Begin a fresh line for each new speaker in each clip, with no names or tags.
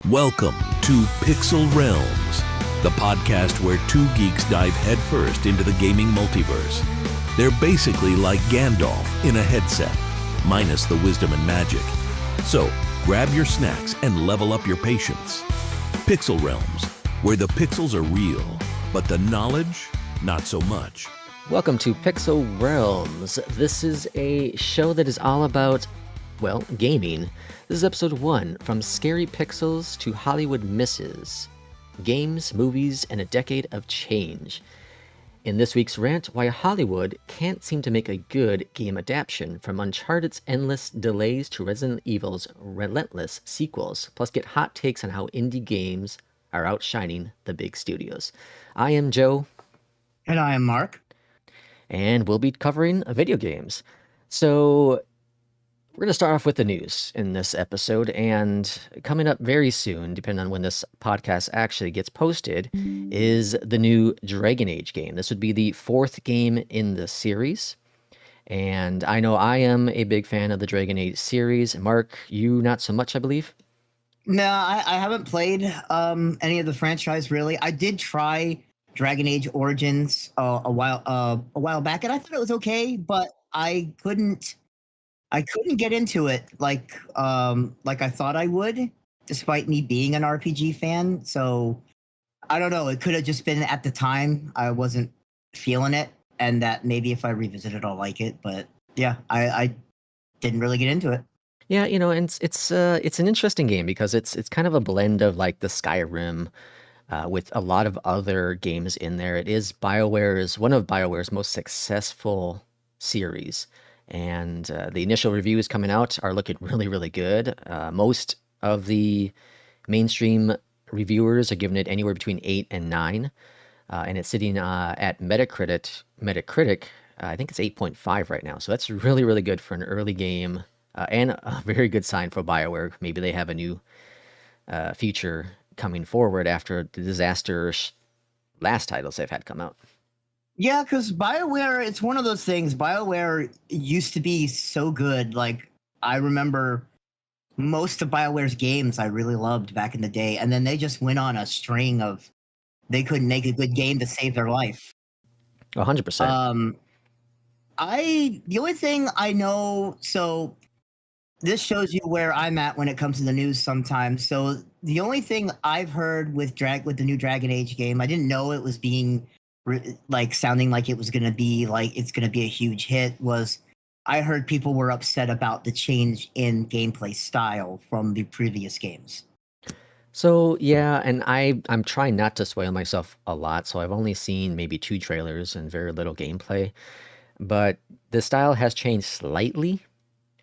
Welcome to Pixel Realms, the podcast where two geeks dive headfirst into the gaming multiverse. They're basically like Gandalf in a headset, minus the wisdom and magic. So, grab your snacks and level up your patience. Pixel Realms, where the pixels are real, but the knowledge, not so much.
Welcome to Pixel Realms. This is a show that is all about, well, gaming. This is episode 1, From Scary Pixels to Hollywood Misses. Games, movies, and a decade of change. In this week's rant, why Hollywood can't seem to make a good game adaptation, from Uncharted's endless delays to Resident Evil's relentless sequels, plus get hot takes on how indie games are outshining the big studios. I am Joe.
And I am Mark.
And we'll be covering video games. So we're going to start off with the news in this episode, and coming up very soon, depending on when this podcast actually gets posted, is the new Dragon Age game. This would be the 4th game in the series, and I know I am a big fan of the Dragon Age series. Mark, you not so much, I believe?
No, I haven't played any of the franchise, really. I did try Dragon Age Origins a while back, and I thought it was okay, but I couldn't get into it like I thought I would, despite me being an RPG fan. So I don't know. It could have just been at the time I wasn't feeling it, and that maybe if I revisit it, I'll like it. But yeah, I didn't really get into it.
Yeah, you know, and it's an interesting game because it's kind of a blend of like the Skyrim with a lot of other games in there. It is one of BioWare's most successful series. And the initial reviews coming out are looking really, really good. Most of the mainstream reviewers are giving it anywhere between 8 and 9. And it's sitting at Metacritic, I think it's 8.5 right now. So that's really, really good for an early game and a very good sign for BioWare. Maybe they have a new feature coming forward after the disastrous last titles they've had come out.
Yeah, because BioWare, it's one of those things. BioWare used to be so good. Like, I remember most of BioWare's games I really loved back in the day, and then they just went on a string of they couldn't make a good game to save their life.
100%.
The only thing I know, so this shows you where I'm at when it comes to the news sometimes. So the only thing I've heard with the new Dragon Age game, I didn't know it was being sounding like it was going to be it's going to be a huge hit, was I heard people were upset about the change in gameplay style from the previous games.
So yeah, and I'm trying not to spoil myself a lot, so I've only seen maybe 2 trailers and very little gameplay, but the style has changed slightly.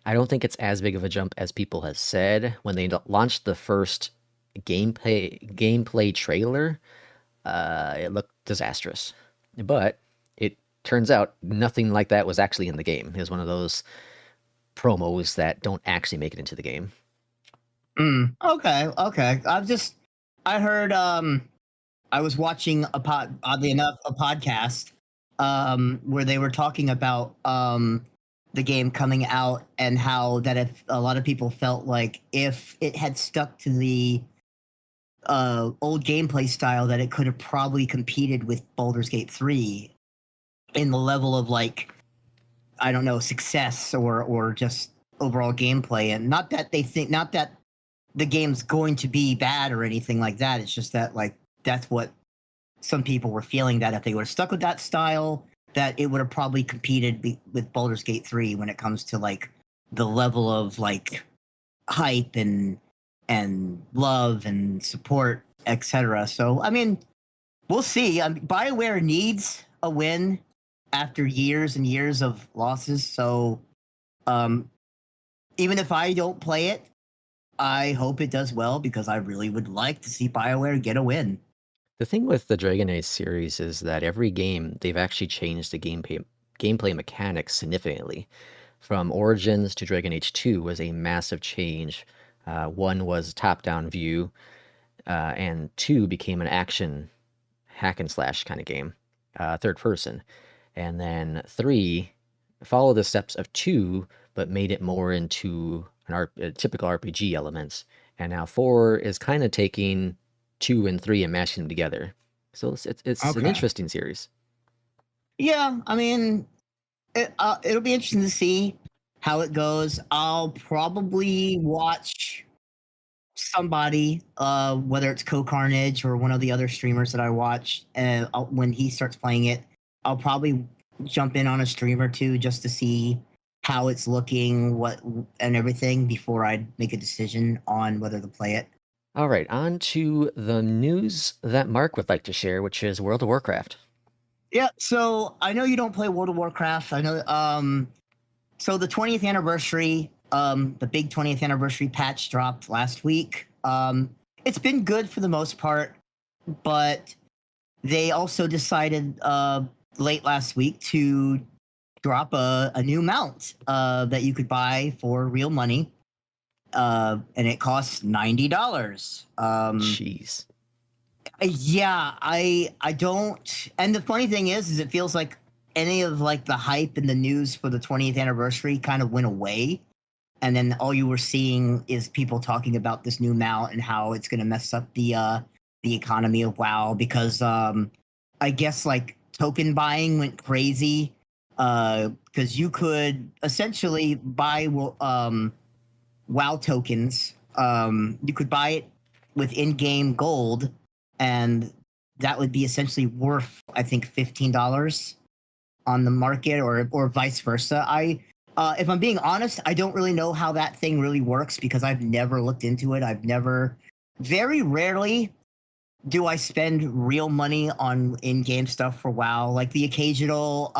I don't think it's as big of a jump as people have said. When they launched the first gameplay trailer, it looked disastrous, but it turns out nothing like that was actually in the game. It was one of those promos that don't actually make it into the game.
Okay. I heard, I was watching oddly enough, a podcast where they were talking about the game coming out and how that if a lot of people felt like if it had stuck to the old gameplay style, that it could have probably competed with Baldur's Gate 3 in the level of I don't know, success or just overall gameplay. And not that the game's going to be bad or anything like that. It's just that that's what some people were feeling, that if they would have stuck with that style, that it would have probably competed with Baldur's Gate 3 when it comes to the level of hype and love and support, etc. So, I mean, we'll see. BioWare needs a win after years and years of losses. So, even if I don't play it, I hope it does well, because I really would like to see BioWare get a win.
The thing with the Dragon Age series is that every game, they've actually changed the gameplay mechanics significantly. From Origins to Dragon Age 2 was a massive change. 1 was top-down view, and 2 became an action hack and slash kind of game, third person. And then 3 followed the steps of 2, but made it more into typical RPG elements. and now 4 is kind of taking 2 and 3 and mashing them together. So it's an
Okay.
interesting series.
Yeah, I mean, it'll be interesting to see how it goes. I'll probably watch somebody, whether it's Co Carnage or one of the other streamers that I watch, and when he starts playing it, I'll probably jump in on a stream or two just to see how it's looking, what and everything before I make a decision on whether to play it.
All right, on to the news that Mark would like to share, which is World of Warcraft.
Yeah, so I know you don't play World of Warcraft. I know so the 20th anniversary, the big 20th anniversary patch dropped last week. It's been good for the most part, but they also decided late last week to drop a new mount that you could buy for real money, and it costs $90.
Jeez.
Yeah, I don't. And the funny thing is it feels like any of like the hype and the news for the 20th anniversary kind of went away, and then all you were seeing is people talking about this new mount and how it's going to mess up the economy of WoW because I guess like token buying went crazy because you could essentially buy WoW tokens. You could buy it with in-game gold, and that would be essentially worth, I think, $15 on the market, or vice versa. If I'm being honest, I don't really know how that thing really works because I've never looked into it. Very rarely do I spend real money on in-game stuff for WoW. Like the occasional,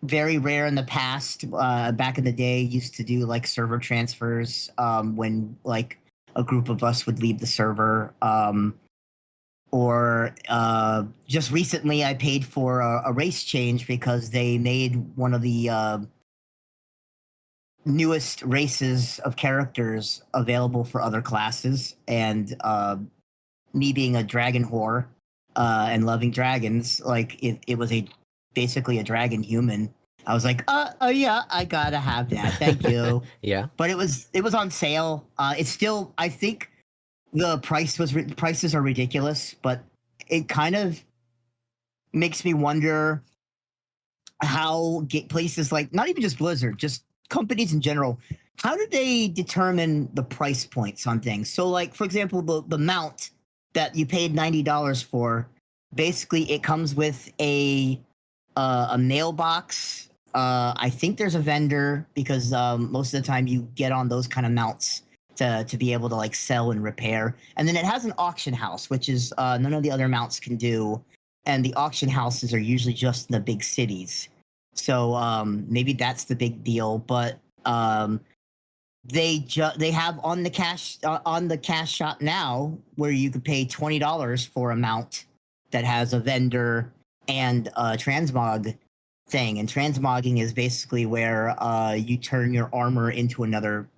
very rare in the past. Back in the day, used to do like server transfers when like a group of us would leave the server. Or just recently, I paid for a race change because they made one of the newest races of characters available for other classes, and me being a dragon whore and loving dragons, like it was basically a dragon human. I was like, yeah, I gotta have that. Thank you.
Yeah.
But it was on sale. It's still, I think the prices are ridiculous, but it kind of makes me wonder how places like, not even just Blizzard, just companies in general, how do they determine the price points on things? So like, for example, the mount that you paid $90 for, basically it comes with a mailbox. I think there's a vendor because most of the time you get on those kind of mounts to be able to like sell and repair. And then it has an auction house, which is none of the other mounts can do. And the auction houses are usually just in the big cities. So maybe that's the big deal. But they have on the cash shop now where you could pay $20 for a mount that has a vendor and a transmog thing. And transmogging is basically where you turn your armor into another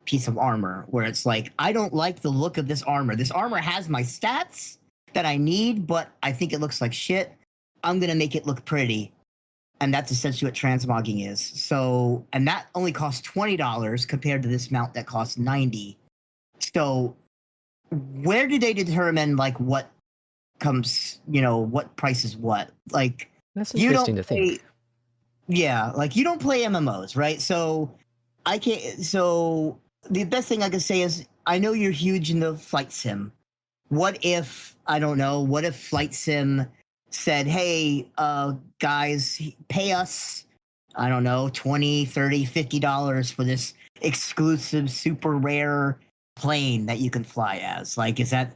piece of armor, where it's like, I don't like the look of this armor. This armor has my stats that I need, but I think it looks like shit. I'm gonna make it look pretty. And that's essentially what transmogging is. So, and that only costs $20 compared to this mount that costs 90. So where do they determine like what comes, what price is what? Like,
That's
you
interesting
don't
to
play,
think.
yeah, like you don't play MMOs, right? So I can't. So the best thing I can say is I know you're huge into flight sim. What if, I don't know, what if flight sim said, hey, guys, pay us, I don't know, 20, 30, $50 for this exclusive super rare plane that you can fly as? Like, is that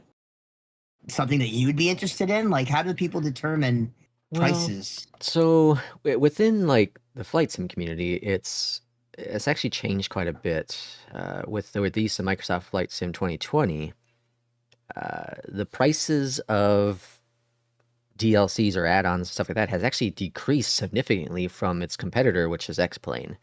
something that you would be interested in? Like, how do people determine
Well,
prices?
so within like the flight sim community, it's actually changed quite a bit. With the release of Microsoft Flight Sim 2020, the prices of DLCs or add-ons, stuff like that, has actually decreased significantly from its competitor, which is X-Plane.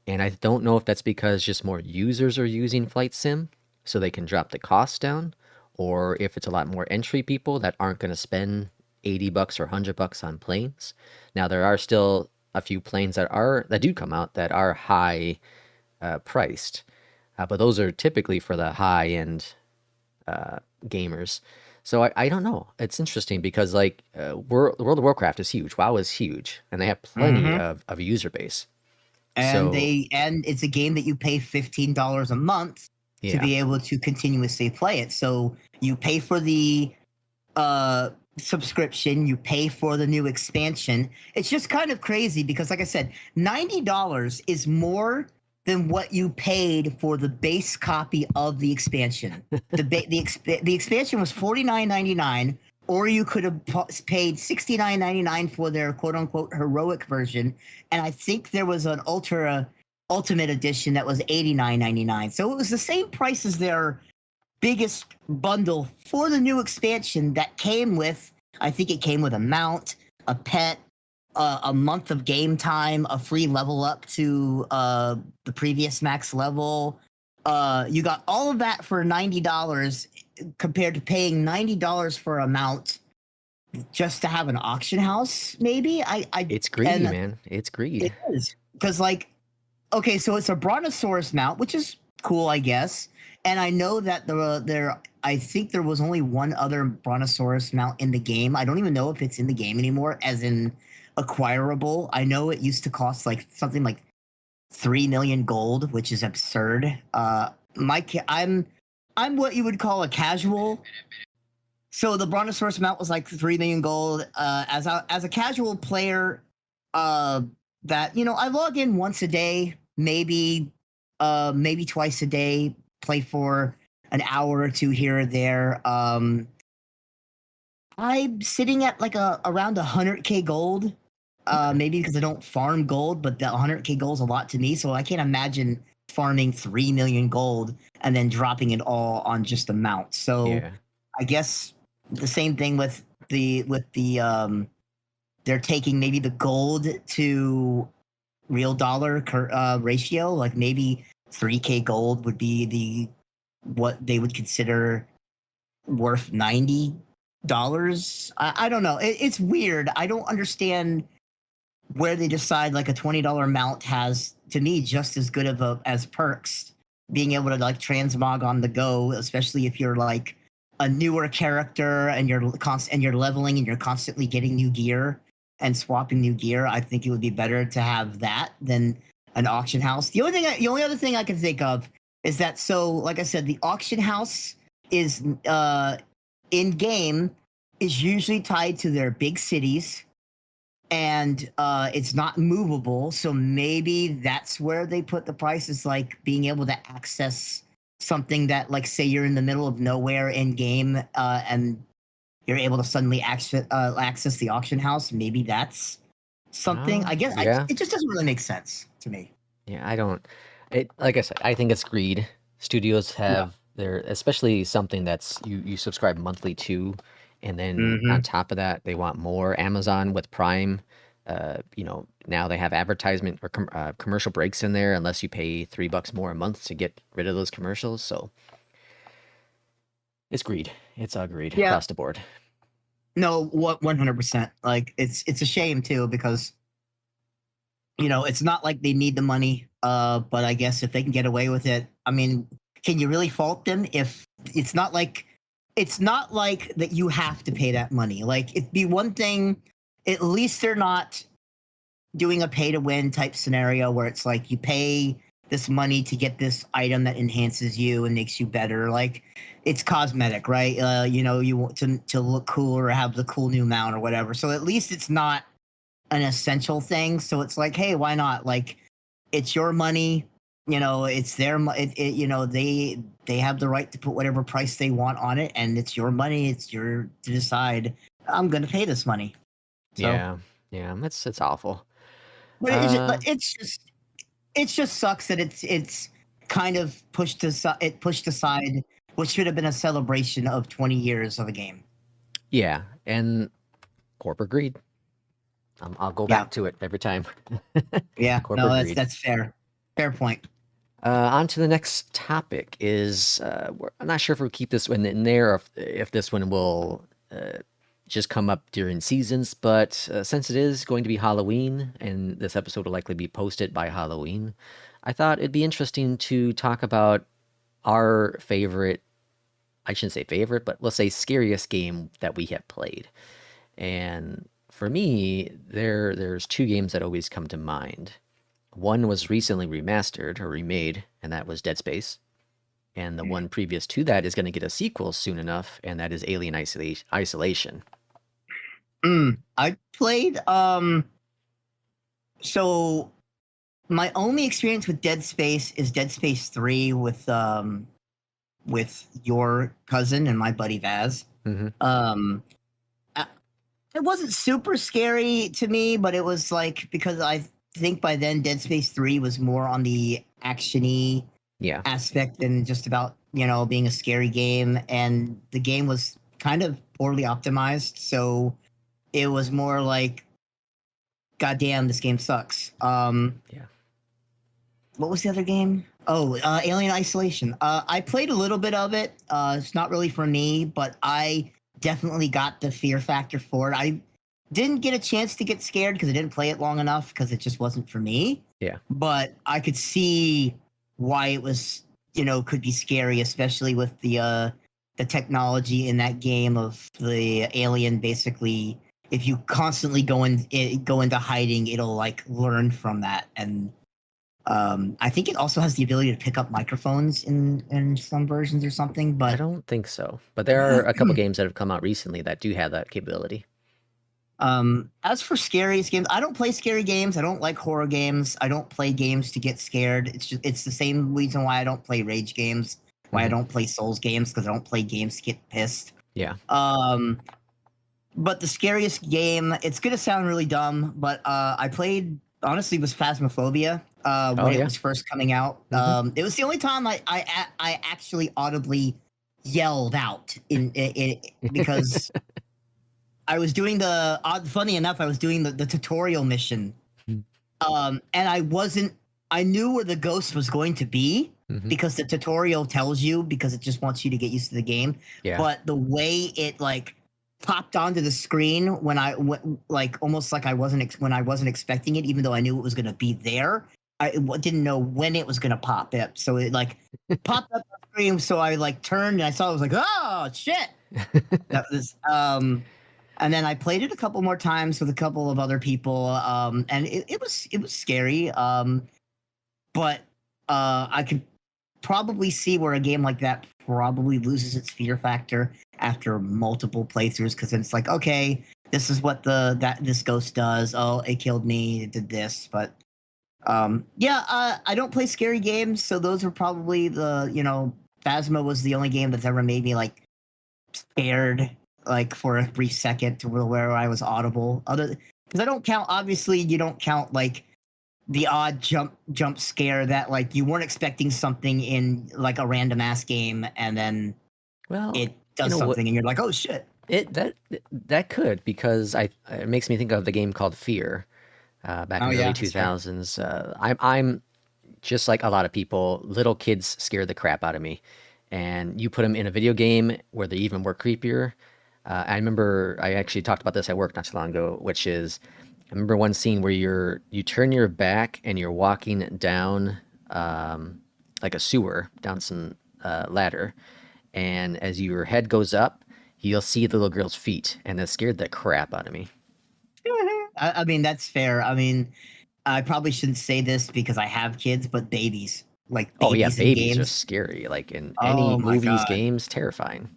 And I don't know if that's because just more users are using Flight Sim, so they can drop the cost down, or if it's a lot more entry people that aren't going to spend $80 or $100 on planes. Now there are still a few planes that do come out that are high priced. but those are typically for the high end gamers. So I don't know. It's interesting because like World of Warcraft is huge. WoW is huge, and they have plenty
Mm-hmm.
of user base.
And
So
it's a game that you pay $15 a month to
yeah,
be able to continuously play it. So you pay for the uh subscription, you pay for the new expansion. It's just kind of crazy because like I said, $90 is more than what you paid for the base copy of the expansion. The expansion was $49.99, or you could have paid $69.99 for their quote unquote heroic version, and I think there was an ultimate edition that was $89.99. So it was the same price as their biggest bundle for the new expansion that came with, I think it came with a mount, a pet, a month of game time, a free level up to the previous max level. You got all of that for $90 compared to paying $90 for a mount just to have an auction house. Maybe
it's greedy,
and
man. It's greed.
it is because like okay, so it's a brontosaurus mount, which is cool, I guess. And I know that I think there was only one other brontosaurus mount in the game. I don't even know if it's in the game anymore, as in acquirable. I know it used to cost like something like 3 million gold, which is absurd. I'm what you would call a casual. So the brontosaurus mount was like 3 million gold. As a casual player, that I log in once a day, maybe twice a day, play for an hour or two here or there. I'm sitting at like around 100k gold.
Okay.
Maybe because I don't farm gold, but the 100k gold is a lot to me, so I can't imagine farming 3 million gold and then dropping it all on just a mount. So
Yeah.
I guess the same thing with the they're taking maybe the gold to real dollar ratio. Like maybe 3k gold would be what they would consider worth $90. I don't know. It's weird. I don't understand where they decide like a $20 mount has, to me, just as good of as perks. Being able to like transmog on the go, especially if you're like a newer character and you're leveling and you're constantly getting new gear and swapping new gear. I think it would be better to have that than an auction house. The only other thing I can think of is that, so like I said, the auction house is in game is usually tied to their big cities, and it's not movable. So maybe that's where they put the prices, like being able to access something that, like, say you're in the middle of nowhere in game, and you're able to suddenly access the auction house. Maybe that's something. I guess
Yeah.
it just doesn't really make sense to me.
Yeah, I don't. It like I said, I think it's greed. Studios
Yeah.
have their, especially something that's you subscribe monthly to, and then
Mm-hmm.
on top of that, they want more. Amazon with Prime, now they have advertisement or commercial breaks in there unless you pay $3 more a month to get rid of those commercials. So it's greed. It's all greed
Yeah.
across the board.
No, what 100%. Like it's a shame too, because it's not like they need the money. But I guess if they can get away with it, I mean, can you really fault them if it's not like that you have to pay that money? Like, it'd be one thing, at least they're not doing a pay to win type scenario where it's like you pay this money to get this item that enhances you and makes you better. Like, it's cosmetic, right? You want to look cool or have the cool new mount or whatever. So at least it's not an essential thing. So it's like, hey, why not? Like, it's your money. It's their they have the right to put whatever price they want on it, and it's your money. It's your to decide. I'm going to pay this money. So,
Yeah, yeah, it's awful.
but
Uh,
it just sucks that it's kind of pushed aside what should have been a celebration of 20 years of a game.
yeah, and corporate greed. I'll go
Yeah,
back to it every time.
yeah. No,
Corporate
that's
greed.
that's fair. Fair point.
On to the next topic is I'm not sure if we'll keep this one in there or if this one will just come up during seasons, but since it is going to be Halloween and this episode will likely be posted by Halloween, I thought it'd be interesting to talk about our favorite, I shouldn't say favorite, but let's say scariest game that we have played. And for me, there's two games that always come to mind. One was recently remastered or remade, and that was Dead Space. And the one previous to that is going to get a sequel soon enough, and that is Alien Isolation.
I played so my only experience with Dead Space is Dead Space 3 with your cousin and my buddy Vaz.
Mm-hmm.
It wasn't super scary to me, but it was like, because I think by then Dead Space 3 was more on the actiony aspect than just about, being a scary game, and the game was kind of poorly optimized, so it was more like, God damn, this game sucks. What was the other game? Oh, Alien Isolation. I played a little bit of it. It's not really for me, but I definitely got the fear factor for it. I didn't get a chance to get scared because I didn't play it long enough because it just wasn't for me.
Yeah.
But I could see why it was, could be scary, especially with the technology in that game of the alien. Basically, if you constantly go into hiding, it'll like learn from that. And I think it also has the ability to pick up microphones in some versions or something. But
I don't think so. But there are a couple games that have come out recently that do have that capability.
As for scariest games, I don't play scary games. I don't like horror games. I don't play games to get scared. It's the same reason why I don't play rage games, why I don't play Souls games, because I don't play games to get pissed.
Yeah.
But the scariest game, it's gonna sound really dumb, but I played, honestly, was Phasmophobia when it was first coming out. It was the only time I actually audibly yelled out in because I was doing funny enough, I was doing the tutorial mission. And I knew where the ghost was going to be because the tutorial tells you, because it just wants you to get used to the game.
Yeah.
But the way it like popped onto the screen when I went, like almost like when I wasn't expecting it, even though I knew it was going to be there, I didn't know when it was going to pop up. So it like popped up on the screen. So I like turned and I saw it, was like, oh shit. That was and then I played it a couple more times with a couple of other people, and it was scary. But I could probably see where a game like that probably loses its fear factor after multiple playthroughs, because it's like, okay, this is what this ghost does. Oh, it killed me. It did this. But I don't play scary games, so those are probably Phasma was the only game that's ever made me like scared, like for a brief second, to where I was audible. Because I don't count, obviously, you don't count like the odd jump scare that like you weren't expecting something in like a random ass game, and then it does something and you're like, oh shit.
That could, because it makes me think of the game called Fear back in the early 2000s. I'm just like a lot of people. Little kids scare the crap out of me, and you put them in a video game where they're even more creepier. I remember I actually talked about this at work not too long ago, which is, I remember one scene where you turn your back and you're walking down like a sewer, down some ladder, and as your head goes up, you'll see the little girl's feet, and that scared the crap out of me.
I mean, that's fair. I mean, I probably shouldn't say this because I have kids, but babies, like babies in
babies
games
are scary. Like in any movies, games, terrifying.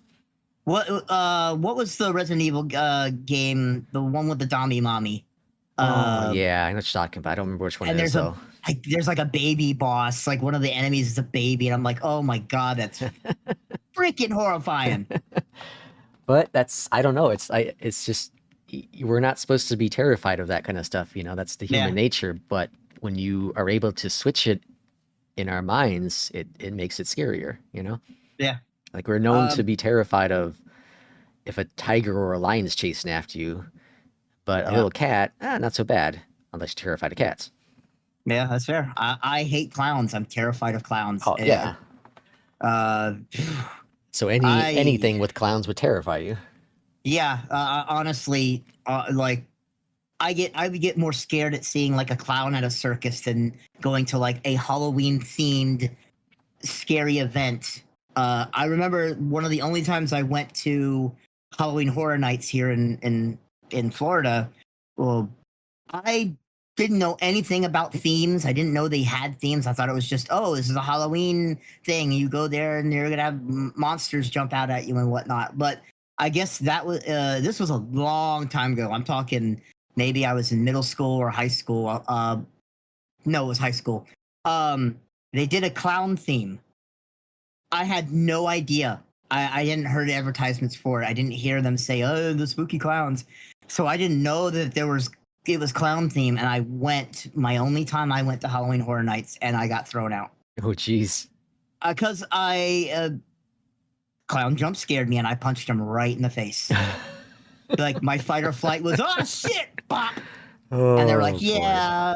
What was the Resident Evil game? The one with the Dami Mommy.
I know what you're talking about. I don't remember which one it is though.
There's like a baby boss. Like one of the enemies is a baby, and I'm like, oh my god, that's freaking horrifying.
But I don't know. It's just, we're not supposed to be terrified of that kind of stuff. That's the human nature. But when you are able to switch it in our minds, it makes it scarier.
Yeah.
Like we're known to be terrified of if a tiger or a lion is chasing after you, but a little cat, not so bad, unless you're terrified of cats.
Yeah, that's fair. I hate clowns. I'm terrified of clowns.
Oh, yeah. So anything with clowns would terrify you.
Yeah, honestly, like I would get more scared at seeing like a clown at a circus than going to like a Halloween themed scary event. I remember one of the only times I went to Halloween Horror Nights here in Florida. Well, I didn't know anything about themes. I didn't know they had themes. I thought it was just, oh, this is a Halloween thing. You go there and you're gonna have monsters jump out at you and whatnot. But I guess that was this was a long time ago. I'm talking maybe I was in middle school or high school. No, it was high school. They did a clown theme. I had no idea. I didn't heard advertisements for it. I didn't hear them say, "Oh, the spooky clowns." So I didn't know that it was clown theme, and I went. My only time I went to Halloween Horror Nights, and I got thrown out
Oh, jeez.
because clown jump scared me, and I punched him right in the face. Like my fight or flight was, oh shit, bop. And they were like,
Oh, boy.
yeah,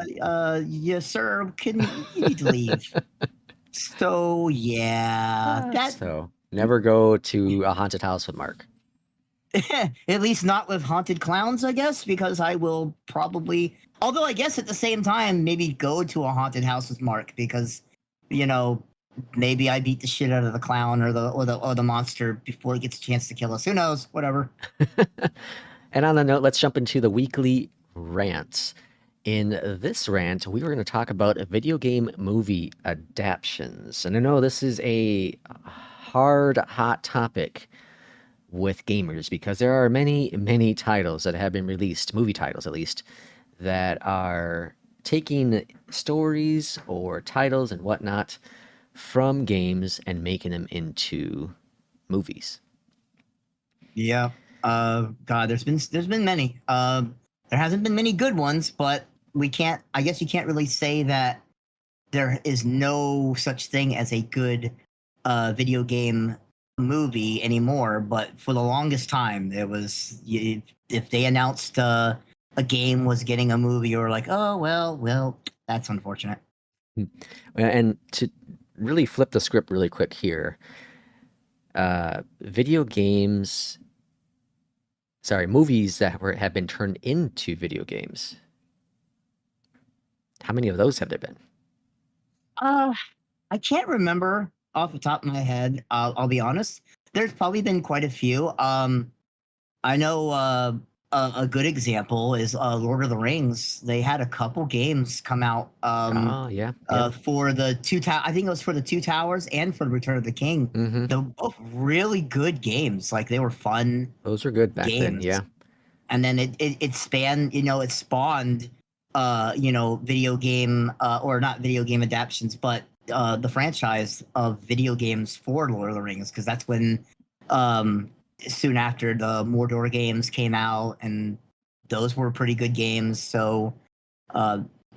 yes, sir. You need to leave. So yeah, that
So never go to a haunted house with Mark.
at least not with haunted clowns, I guess, because I will probably. Although I guess at the same time, maybe go to a haunted house with Mark because, you know, maybe I beat the shit out of the clown or the monster before it gets a chance to kill us. Who knows? Whatever.
And on that note, let's jump into the weekly rant. In this rant, we were going to talk about video game movie adaptations. And I know this is a hot topic with gamers because there are many, many titles that have been released, movie titles at least, that are taking stories or titles and whatnot from games and making them into movies.
Yeah. God, there's been many. There hasn't been many good ones, but I guess you can't really say that there is no such thing as a good video game movie anymore. But for the longest time, there was if they announced a game was getting a movie, or like, oh well, that's unfortunate.
And to really flip the script really quick here, movies that have been turned into video games. How many of those have there been?
I can't remember off the top of my head. I'll be honest. There's probably been quite a few. I know a good example is Lord of the Rings. They had a couple games come out.
Yeah.
For the I think it was for the Two Towers and for the Return of the King.
Mm-hmm.
They were both really good games. Like they were fun.
Those were good back then. Yeah.
And then it spanned. It spawned. Video game or not video game adaptations, but the franchise of video games for Lord of the Rings, because that's when soon after the Mordor games came out, and those were pretty good games. So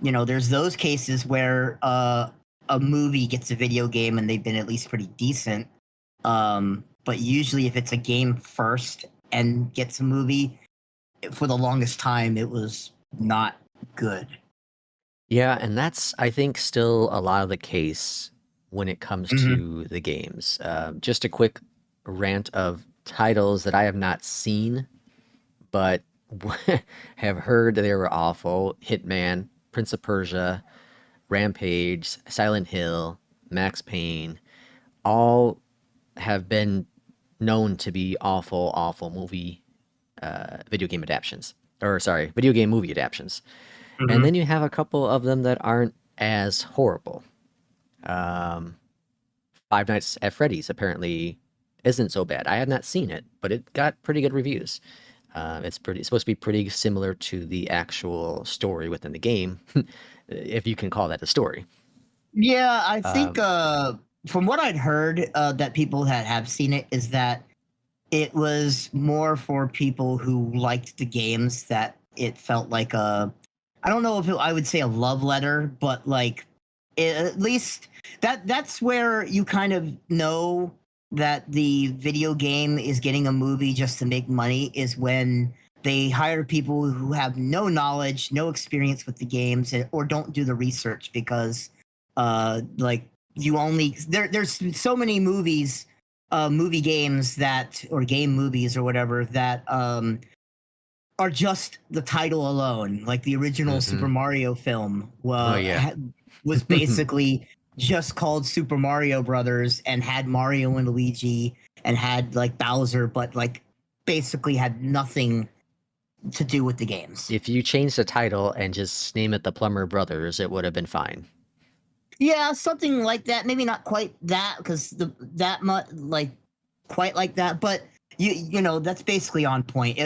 there's those cases where a movie gets a video game and they've been at least pretty decent. But usually if it's a game first and gets a movie, for the longest time it was not good.
Yeah, and that's, I think, still a lot of the case when it comes to the games. Just a quick rant of titles that I have not seen, but have heard that they were awful. Hitman, Prince of Persia, Rampage, Silent Hill, Max Payne, all have been known to be awful movie video game adaptations. Or sorry, video game movie adaptations. And then you have a couple of them that aren't as horrible. Five Nights at Freddy's apparently isn't so bad. I have not seen it, but it got pretty good reviews. It's supposed to be pretty similar to the actual story within the game, if you can call that a story.
Yeah, I think from what I'd heard that people have seen it is that it was more for people who liked the games, that it felt like I don't know if I would say a love letter, but like at least that's where you kind of know that the video game is getting a movie just to make money, is when they hire people who have no knowledge, no experience with the games, or don't do the research, because like there's so many movies, movie games or game movies or whatever that are just the title alone. Like the original
Mm-hmm.
Super Mario film
Oh yeah.
was basically just called Super Mario Brothers and had Mario and Luigi and had like Bowser, but like basically had nothing to do with the games.
If you change the title and just name it the Plumber Brothers, it would have been fine.
Yeah, something like that. Maybe not quite that because that much like quite like that, but you know that's basically on point.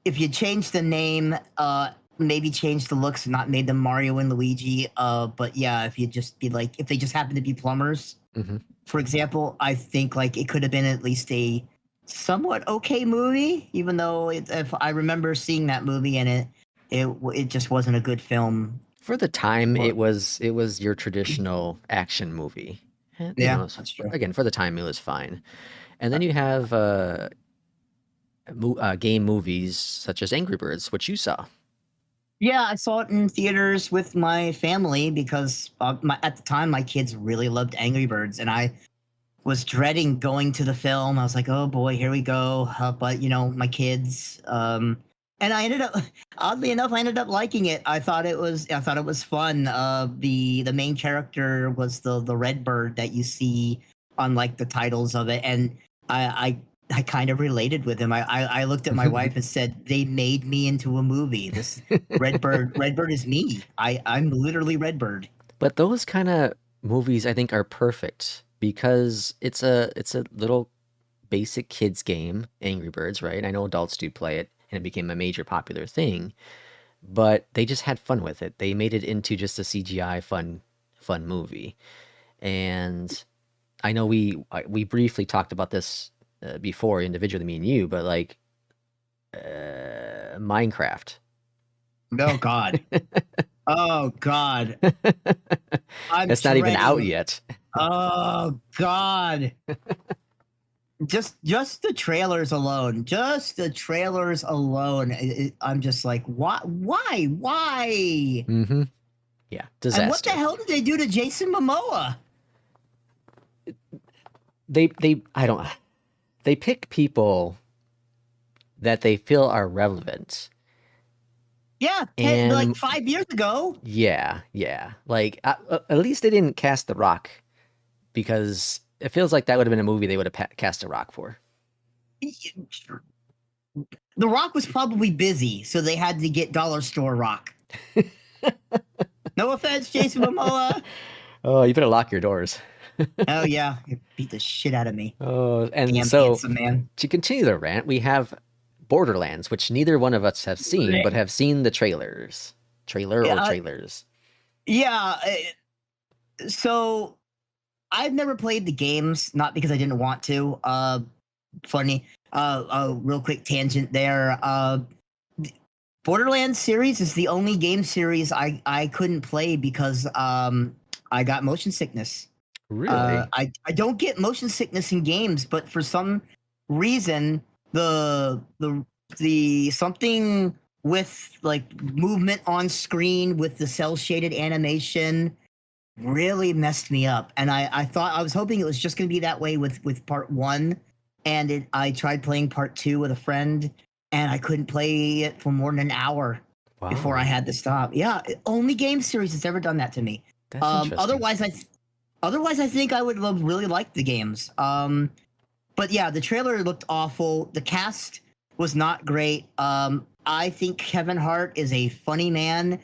If you change the name, maybe change the looks, not made them Mario and Luigi. But yeah, if you just be like, if they just happen to be plumbers,
Mm-hmm.
for example, I think like it could have been at least a somewhat okay movie, even though if I remember seeing that movie and it just wasn't a good film.
For the time,
But
it was your traditional action movie. And, you
yeah,
know,
that's true.
again, for the time, it was fine. And then you have game movies such as Angry Birds, which you saw.
Yeah, I saw it in theaters with my family because at the time my kids really loved Angry Birds, and I was dreading going to the film. I was like, oh boy, here we go. But you know, my kids. And I ended up, oddly enough, I ended up liking it. I thought it was fun. The main character was the red bird that you see on like the titles of it, and I kind of related with him. I looked at my wife and said, they made me into a movie. This Redbird is me. I'm literally Redbird.
But those kind of movies, I think, are perfect because it's a little basic kids game, Angry Birds, right? I know adults do play it, and it became a major popular thing, but they just had fun with it. They made it into just a CGI fun movie. And I know we briefly talked about this before individually, me and you, but like Minecraft.
Oh God. Oh God. I'm
That's not even out
dreading.
yet.
Oh God. Just the trailers alone. Just the trailers alone. I'm just like, why?
Mm-hmm. Yeah,
And what the
disaster.
hell did they do to Jason Momoa?
They I don't they pick people that they feel are relevant.
Yeah, like
And
5 years ago.
yeah. Like at least they didn't cast The Rock because it feels like that would have been a movie they would have cast The Rock for.
The Rock was probably busy, so they had to get Dollar Store Rock. No offense, Jason Momoa.
Oh, you better lock your doors.
Oh yeah, he beat the shit out of me.
Oh, and
Damn
so
handsome man.
to continue the rant, we have Borderlands, which neither one of us have seen, but have seen the trailer or
Yeah,
trailers.
yeah. So I've never played the games, not because I didn't want to. Funny. Real quick tangent there. Borderlands series is the only game series I couldn't play because I got motion sickness.
Really?
I don't get motion sickness in games, but for some reason the something with like movement on screen with the cell shaded animation really messed me up. And I was hoping it was just going to be that way with part one. And I tried playing part two with a friend, and I couldn't play it for more than an hour before I
Wow.
had to stop. Yeah, only game series that's ever done that to me.
That's interesting.
Otherwise, I think I would have really liked the games. But yeah, the trailer looked awful. The cast was not great. I think Kevin Hart is a funny man.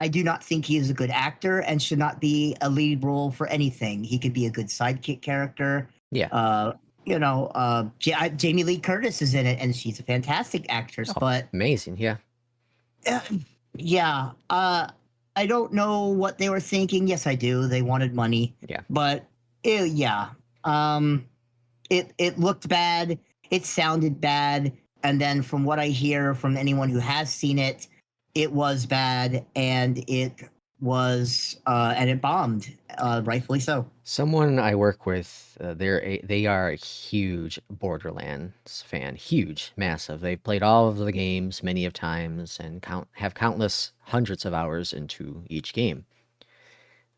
I do not think he is a good actor and should not be a lead role for anything. He could be a good sidekick character.
Yeah.
Jamie Lee Curtis is in it, and she's a fantastic actress.
Oh,
But
amazing. Yeah.
yeah, I don't know what they were thinking. Yes, I do. They wanted money.
Yeah.
But yeah, it looked bad. It sounded bad, and then from what I hear from anyone who has seen it, it was bad, and it bombed, rightfully so.
Someone I work with, they are a huge Borderlands fan, huge, massive. They've played all of the games many of times and have countless hundreds of hours into each game.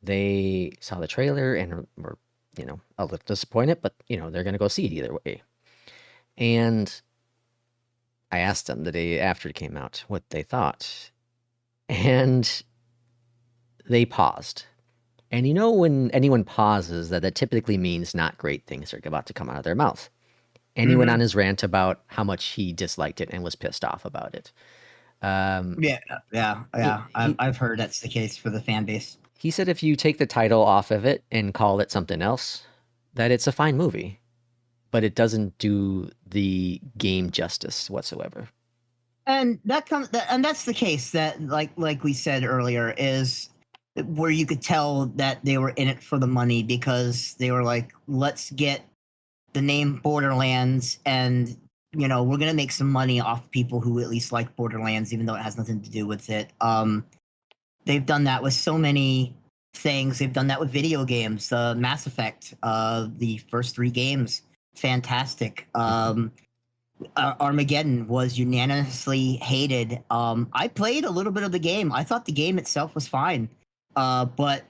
They saw the trailer and were, a little disappointed, but they're gonna go see it either way. And I asked them the day after it came out what they thought, and they paused. And you know when anyone pauses, that typically means not great things are about to come out of their mouth. And he went on
Hmm.
his rant about how much he disliked it and was pissed off about it. Um,
Yeah, yeah,
he,
yeah. I've
he
I've heard that's the case for the fan base.
he said if you take the title off of it and call it something else, that it's a fine movie, but it doesn't do the game justice whatsoever.
And and that's the case that like we said earlier is where you could tell that they were in it for the money because they were like, let's get the name Borderlands, and we're gonna make some money off people who at least like Borderlands, even though it has nothing to do with it. They've done that with so many things. They've done that with video games. Mass Effect, the first three games, fantastic.
Mhm.
Armageddon was unanimously hated. I played a little bit of the game. I thought the game itself was fine, but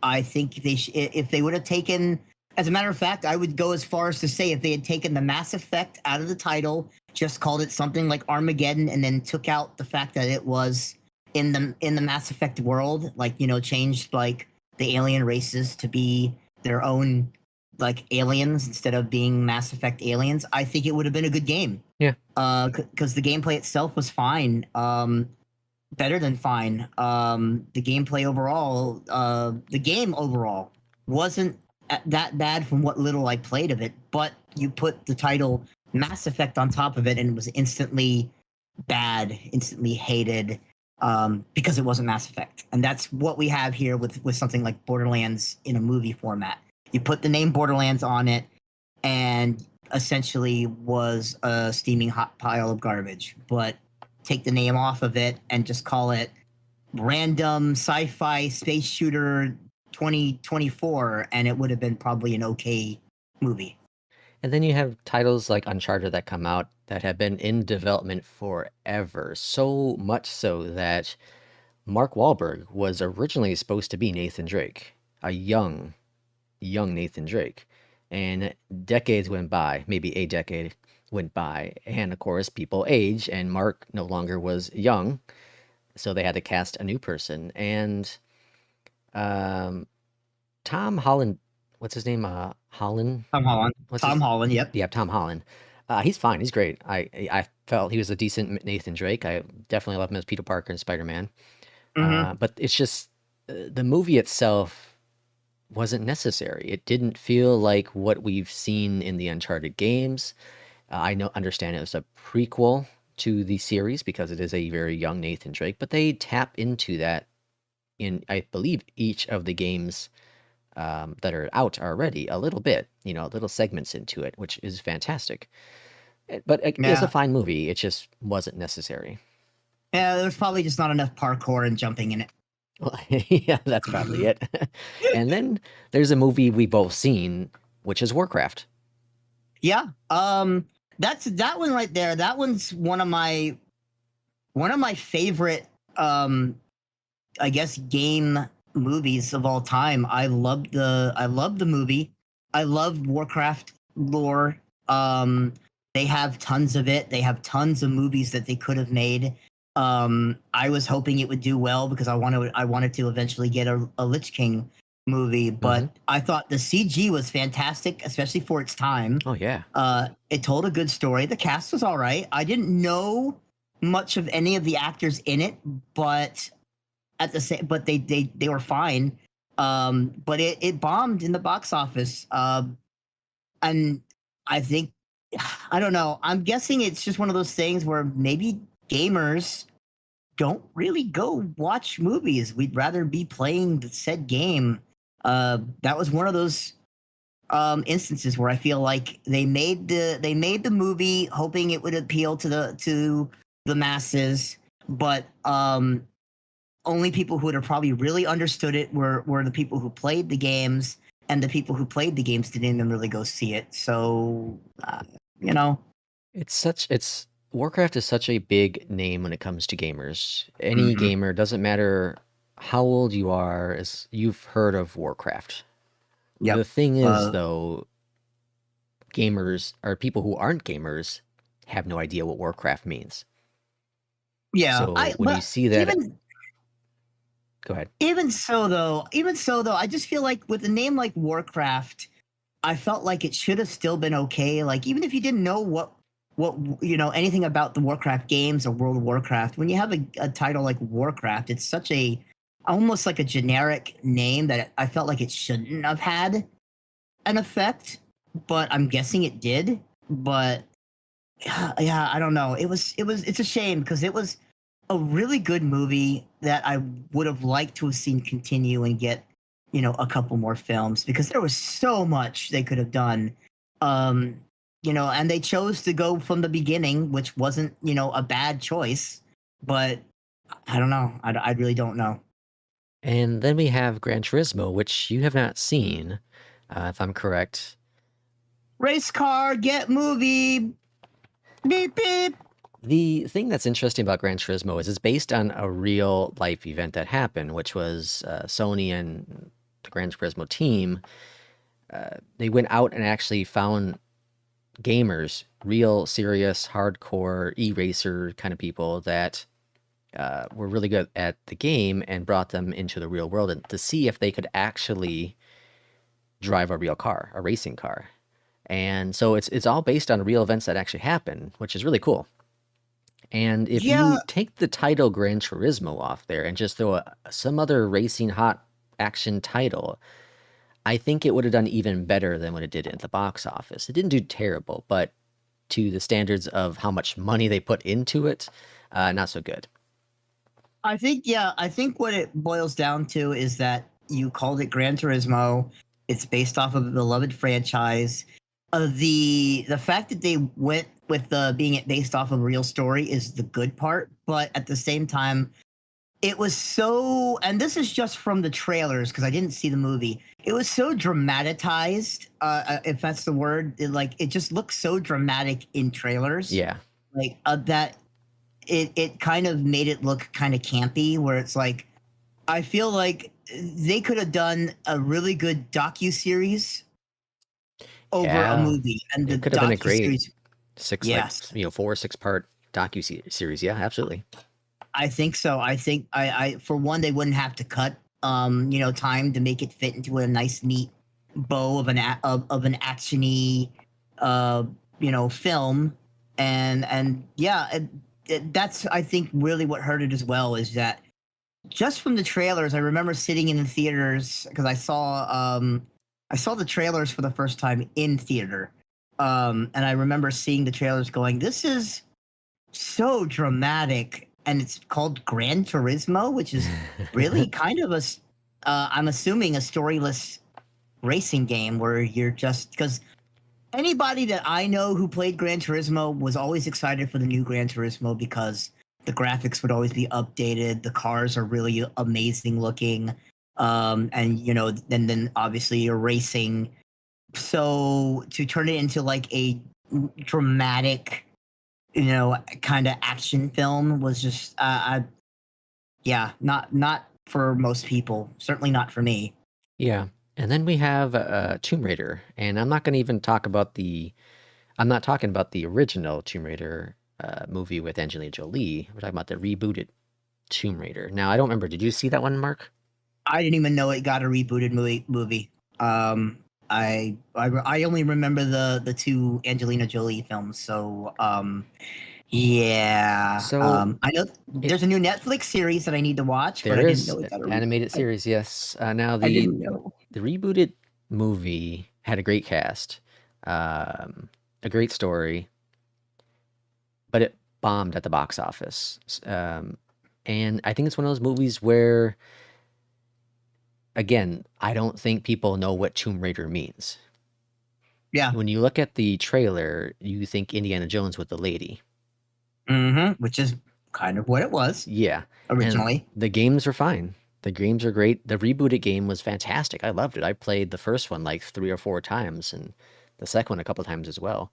I think if they would have taken, as a matter of fact, I would go as far as to say if they had taken the Mass Effect out of the title, just called it something like Armageddon, and then took out the fact that it was in the Mass Effect world, like changed like the alien races to be their own like aliens instead of being Mass Effect aliens, I think it would have been a good game.
Yeah.
Because the gameplay itself was fine, better than fine. The game overall wasn't that bad from what little I played of it. But you put the title Mass Effect on top of it, and it was instantly bad, instantly hated, because it wasn't Mass Effect. And that's what we have here with something like Borderlands in a movie format. You put the name Borderlands on it, and essentially was a steaming hot pile of garbage. But take the name off of it and just call it random sci-fi space shooter 2024, and it would have been probably an okay movie.
And then you have titles like Uncharted that come out that have been in development forever. So much so that Mark Wahlberg was originally supposed to be Nathan Drake, a young Nathan Drake. And decades went by, maybe a decade went by. And of course, people age, and Mark no longer was young. So they had to cast a new person. And um, Tom Holland, what's his name? Holland?
Tom Holland.
What's
Tom
his?
Holland. Yep.
Yeah, Tom Holland. He's fine. He's great. I felt he was a decent Nathan Drake. I definitely love him as Peter Parker and Spider-Man.
Mm-hmm.
But it's just the movie itself wasn't necessary. It didn't feel like what we've seen in the Uncharted games. Understand it was a prequel to the series because it is a very young Nathan Drake, but they tap into that in, I believe, each of the games that are out already a little bit, little segments into it, which is fantastic. But it is a
Yeah.
fine movie. It just wasn't necessary.
Yeah. There was probably just not enough parkour and jumping in it.
Well, yeah, that's probably it. And then there's a movie we both seen, which is Warcraft.
Yeah. That's that one right there. That one's one of my favorite I guess game movies of all time. I love the movie. I love Warcraft lore. They have tons of it. They have tons of movies that they could have made. I was hoping it would do well because I wanted to eventually get a Lich King movie,
Hmm.
but I thought the CG was fantastic, especially for its time.
Oh yeah.
It told a good story. The cast was all right. I didn't know much of any of the actors in it, but they were fine. But it bombed in the box office. And I think I don't know. I'm guessing it's just one of those things where maybe gamers don't really go watch movies. We'd rather be playing the said game. That was one of those instances where I feel like they made the movie hoping it would appeal to the masses, but only people who would have probably really understood it were the people who played the games, and the people who played the games didn't even really go see it. So, you know,
It's Warcraft is such a big name when it comes to gamers. Any
mhm.
gamer, doesn't matter how old you are, is you've heard of Warcraft. The
Yep.
thing is
Uh,
though, gamers or people who aren't gamers have no idea what Warcraft means.
Yeah,
So when you
but
see that,
even
go ahead.
even so though, I just feel like with a name like Warcraft, I felt like it should have still been okay. Like even if you didn't know what anything about the Warcraft games or World of Warcraft, when you have a title like Warcraft, it's such a almost like a generic name that I felt like it shouldn't have had an effect. But I'm guessing it did. But yeah, I don't know. It's a shame because it was a really good movie that I would have liked to have seen continue and get, a couple more films because there was so much they could have done. Um, and they chose to go from the beginning, which wasn't, a bad choice, but I don't know. I really don't know.
And then we have Gran Turismo, which you have not seen, if I'm correct.
Race car, get movie, beep, beep.
The thing that's interesting about Gran Turismo is it's based on a real life event that happened, which was Sony and the Gran Turismo team. They went out and actually found gamers, real, serious, hardcore e-racer kind of people that were really good at the game and brought them into the real world and to see if they could actually drive a real car, a racing car. And so it's all based on real events that actually happen, which is really cool. And if
Yeah,
you take the title Gran Turismo off there and just throw some other racing hot action title, I think it would have done even better than what it did at the box office. It didn't do terrible, but to the standards of how much money they put into it, not so good.
I think what it boils down to is that you called it Gran Turismo. It's based off of a beloved franchise. The fact that they went with being it based off of a real story is the good part, but at the same time, it was so. And this is just from the trailers because I didn't see the movie. It was so dramatized, if that's the word. It just looks so dramatic in trailers.
Yeah.
Like that it kind of made it look kind of campy where it's like I feel like they could have done a really good docu-series over a
Yeah.
movie and the
It could have been a great
docu-series.
like,
Yes,
4 or 6 part series. Yeah, absolutely.
I think so. I think I for one they wouldn't have to cut time to make it fit into a nice neat bow of of an actiony film and yeah that's I think really what hurt it as well is that just from the trailers, I remember sitting in the theaters because I saw the trailers for the first time in theater, and I remember seeing the trailers going, "This is so dramatic," and it's called Gran Turismo, which is really kind of I'm assuming a storyless racing game where you're just because anybody that I know who played Gran Turismo was always excited for the new Gran Turismo because the graphics would always be updated. The cars are really amazing looking. And then obviously you're racing. So to turn it into like a dramatic, kind of action film was just, not for most people. Certainly not for me.
Yeah. And then we have Tomb Raider, and I'm not going to even talk about I'm not talking about the original Tomb Raider movie with Angelina Jolie. We're talking about the rebooted Tomb Raider. Now, I don't remember. Did you see that one, Mark?
I didn't even know it got a rebooted movie. I only remember the two Angelina Jolie films. So yeah.
So
I know there's a new Netflix series that I need to watch, but I
there
didn't know
is
it got a
animated series, yes. Now
I didn't know.
the rebooted movie had a great cast, a great story, but it bombed at the box office. And I think it's one of those movies where, again, I don't think people know what Tomb Raider means.
Yeah.
When you look at the trailer, you think Indiana Jones with the lady.
Which is kind of what it was
Yeah.
originally.
And the games are fine. The games are great. The rebooted game was fantastic. I loved it. I played the first one like 3 or 4 times and the second one a couple times as well.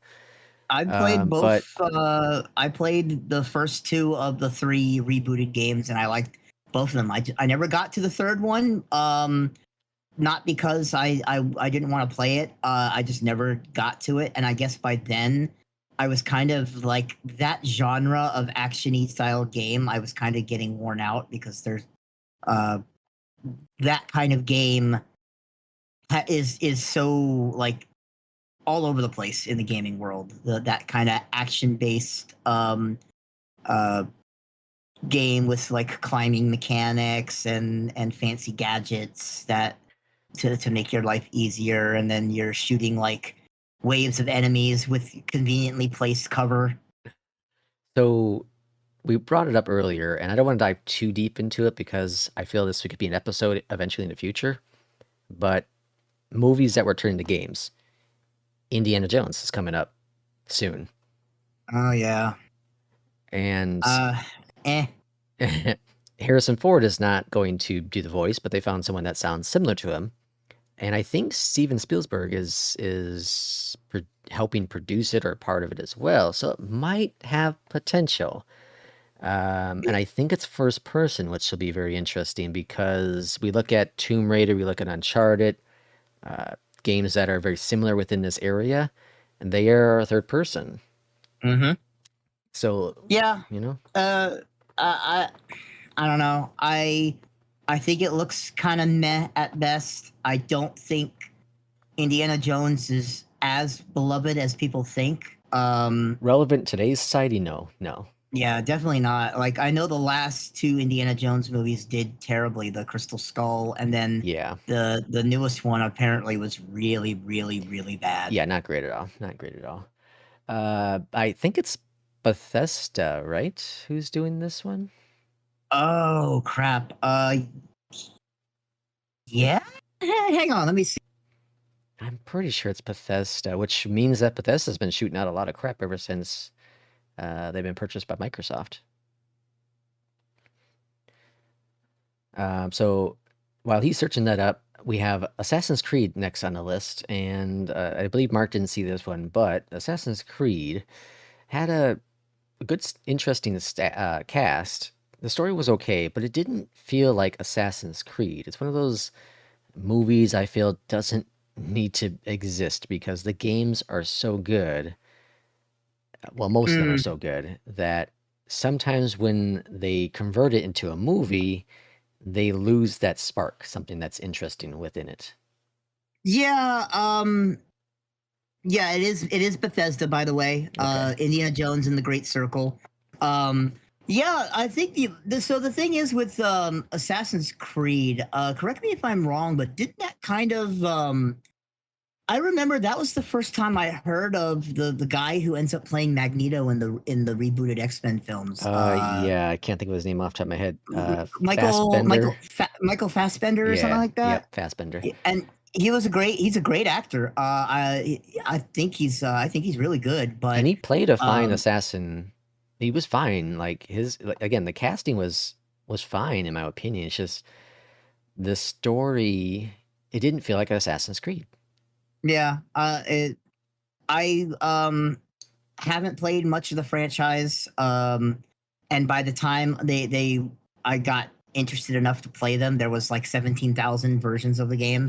I played
But
both. I played the first 2 of the 3 rebooted games, and I liked both of them. I never got to the third one. Not because I didn't want to play it. I just never got to it, and I guess by then I was kind of like that genre of actiony style game. I was kind of getting worn out because there's uh, that kind of game is so like all over the place in the gaming world. That kind of action based uh, game with like climbing mechanics and fancy gadgets that to make your life easier, and then you're shooting like waves of enemies with conveniently placed cover.
So we brought it up earlier, and I don't want to dive too deep into it because I feel this could be an episode eventually in the future. But movies that were turned into games. Indiana Jones is coming up soon.
Oh yeah.
And
Eh.
Harrison Ford is not going to do the voice, but they found someone that sounds similar to him. And I think Steven Spielberg is helping produce it or part of it as well. So it might have potential. And I think it's first person, which will be very interesting because we look at Tomb Raider, we look at Uncharted, games that are very similar within this area, and they are third person.
Mm-hmm.
So
yeah,
you know,
I don't know. I think it looks kind of meh at best. I don't think Indiana Jones is as beloved as people think.
relevant today's society? No.
Yeah, definitely not. Like I know the last two Indiana Jones movies did terribly, the Crystal Skull, and then
Yeah.
the newest one apparently was really, really, really bad.
Yeah, not great at all. Not great at all. I think it's Bethesda, right? Who's doing this one?
Oh crap. Yeah. Hang on, let me see.
I'm pretty sure it's Bethesda, which means that Bethesda's been shooting out a lot of crap ever since they've been purchased by Microsoft. So while he's searching that up, we have Assassin's Creed next on the list, and I believe Mark didn't see this one, but Assassin's Creed had a good, interesting cast. The story was okay, but it didn't feel like Assassin's Creed. It's one of those movies I feel doesn't need to exist because the games are so good. Well, most of them are so good that sometimes when they convert it into a movie, they lose that spark, something that's interesting within it.
Yeah, yeah, it is Bethesda, by the way.
Okay.
Indiana Jones and the Great Circle. Yeah, I think so the thing is with Assassin's Creed, correct me if I'm wrong, but didn't that kind of I remember that was the first time I heard of the guy who ends up playing Magneto in the rebooted X-Men films.
Yeah, I can't think of his name off the top of my head.
Michael Fassbender or something
Yeah,
like that.
yep, Fassbender.
And he's a great actor. I think he's really good. But
And he played a fine assassin. He was fine. Like again, the casting was fine in my opinion. It's just the story. It didn't feel like an Assassin's Creed.
Yeah. I haven't played much of the franchise. And by the time I got interested enough to play them, there was like 17,000 versions of the game.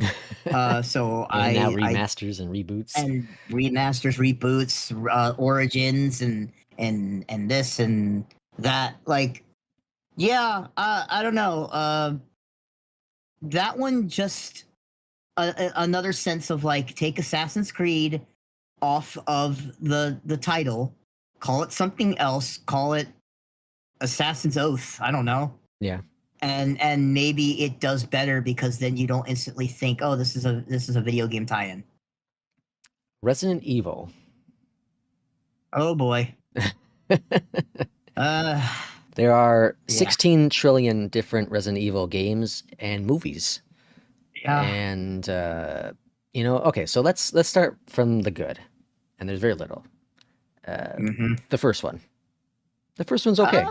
So
and now remasters and reboots
and remasters, reboots, origins, and this and that. Like, yeah, I don't know. That one just another sense of like take Assassin's Creed off of the title, call it something else, call it Assassin's Oath. I don't know.
Yeah.
And maybe it does better because then you don't instantly think, oh, this is a video game tie-in.
Resident Evil.
Oh boy.
There are 16 trillion different Resident Evil games and movies.
Yeah.
And okay, so let's start from the good. And there's very little. The first one. The first one's okay.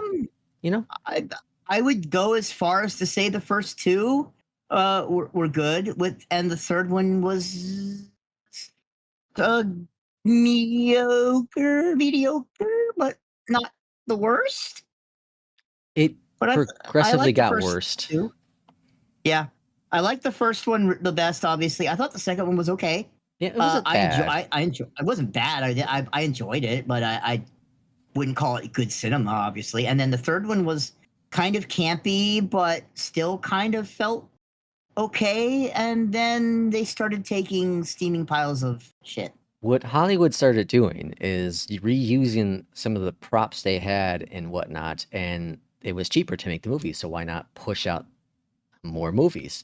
I would go as far as to say the first two were good, and the third one was mediocre, but not the worst.
It progressively got worse.
Yeah, I liked the first one the best. Obviously, I thought the second one was okay.
Yeah, it wasn't bad.
It wasn't bad. I enjoyed it, but I wouldn't call it good cinema, obviously. And then the third one was kind of campy, but still kind of felt okay. And then they started taking steaming piles of shit.
What Hollywood started doing is reusing some of the props they had and whatnot, and it was cheaper to make the movie, so why not push out more movies?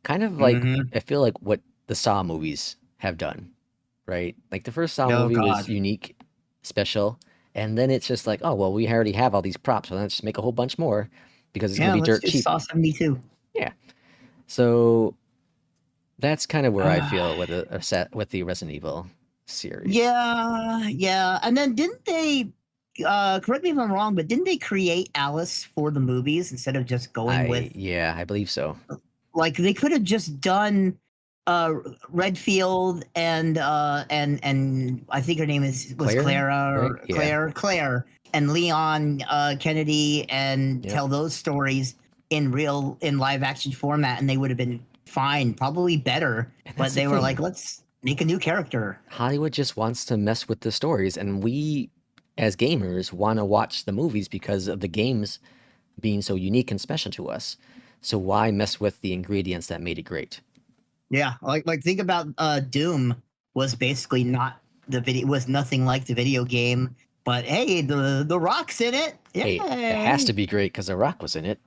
Kind of like,
Mm-hmm.
I feel like what the Saw movies have done, right? Like the first Saw
Oh
movie was
God.
unique, special, and then it's just like, oh, well, we already have all these props, so let's just make a whole bunch more because it's going
Yeah,
to be
let's
dirt
do
cheap.
Saw 72.
Yeah. So that's kind of where I
Uh,
feel with a set with the Resident Evil series.
yeah. And then didn't they correct me if I'm wrong, but didn't they create Alice for the movies instead of just going with
Yeah, I believe so.
like they could have just done Redfield and I think her name was
Claire,
Clara
right?
or
Yeah.
Claire and Leon Kennedy and
Yep.
tell those stories in live action format and they would have been fine, probably better.
And
But
that's the
they were like,
thing.
let's make a new character.
Hollywood just wants to mess with the stories, and we, as gamers, want to watch the movies because of the games being so unique and special to us. So why mess with the ingredients that made it great?
Yeah, like think about Doom was basically not the video was nothing like the video game, but hey, the Rock's in it.
Hey, it has
Yay!
to be great because The Rock was in it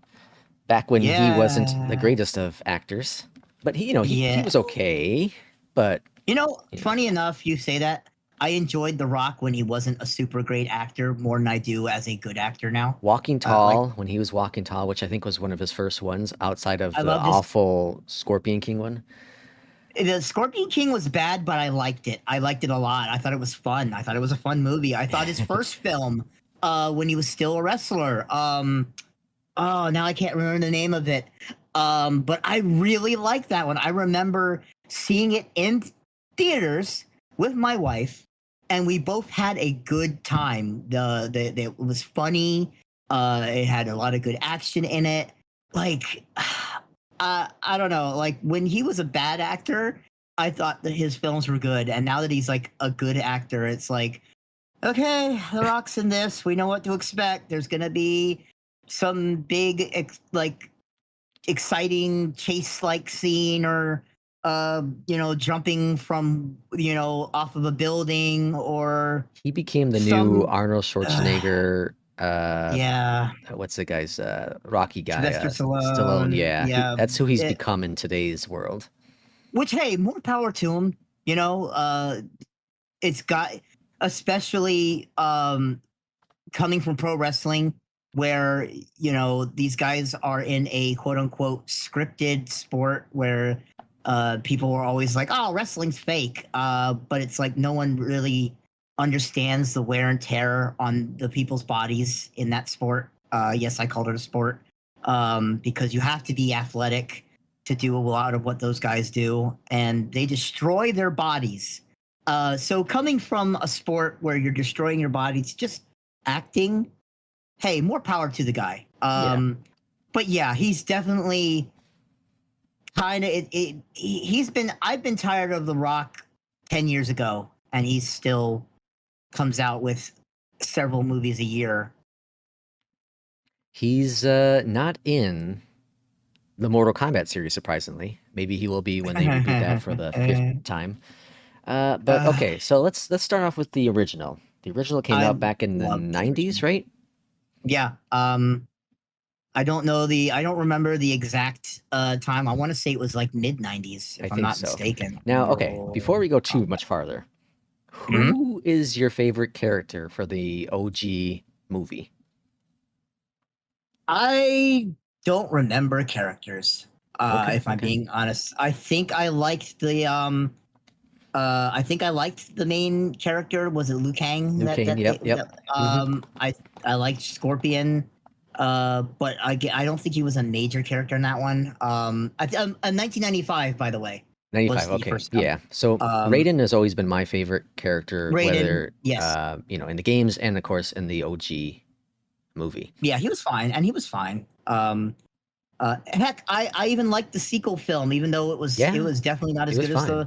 back when he wasn't the
Yeah.
greatest of actors. But he
Yeah.
was okay. But you know,
Funny enough, you say that. I enjoyed The Rock when he wasn't a super great actor more than I do as a good actor now.
Walking
Like
Tall, when he was Walking Tall, which I think was one of his first ones outside of
I
the
love this.
awful Scorpion King one.
The Scorpion King was bad, but I liked it. I liked it a lot. I thought it was fun. I thought it was a fun movie. I thought his first film, when he was still a wrestler, oh, now I can't remember the name of it. But I really liked that one. I remember seeing it in theaters with my wife, and we both had a good time. It was funny. It had a lot of good action in it. Like, I don't know. Like when he was a bad actor, I thought that his films were good, and now that he's like a good actor, it's like, okay, The Rock's in this. We know what to expect. There's gonna be some big exciting chase like scene or jumping from off of a building or
He became the new
some
Arnold Schwarzenegger.
yeah,
What's the guy's Rocky guy?
Sylvester
Stallone.
Stallone,
Yeah,
yeah,
that's who he's become in today's world.
which hey, more power to him. It's got, especially coming from pro wrestling where these guys are in a quote unquote scripted sport where people are always like, oh, wrestling's fake, but it's like no one really understands the wear and tear on the people's bodies in that sport. Yes, I called it a sport, because you have to be athletic to do a lot of what those guys do, and they destroy their bodies. So coming from a sport where you're destroying your body to just acting, hey, more power to the guy.
Yeah.
But yeah, he's definitely kind of I've been tired of The Rock 10 years ago, and he still comes out with several movies a year.
He's not in the Mortal Kombat series, surprisingly. Maybe he will be when they reboot that for the fifth time. But okay, so let's start off with the original. The original came
I
out back in the
love the
90s,
original.
right?
Yeah. I don't remember the exact time. I want to say it was like mid 90s, if
I
I'm
think
not
so.
mistaken.
Now, okay, before we go too much farther, who is your favorite character for the OG movie?
I don't remember characters.
Okay,
If I'm
okay.
being honest, I think I liked the main character. Was it Liu Kang?
Liu Kang, yep.
I liked Scorpion. But I don't think he was a major character in that one. 1995, by the way, was
95,
the
okay,
first film.
yeah. So Raiden has always been my favorite character,
Raiden,
whether
yes.
in the games and of course in the OG movie.
Yeah, he was fine, and he was fine. Heck, I even liked the sequel film, even though it was definitely not as good as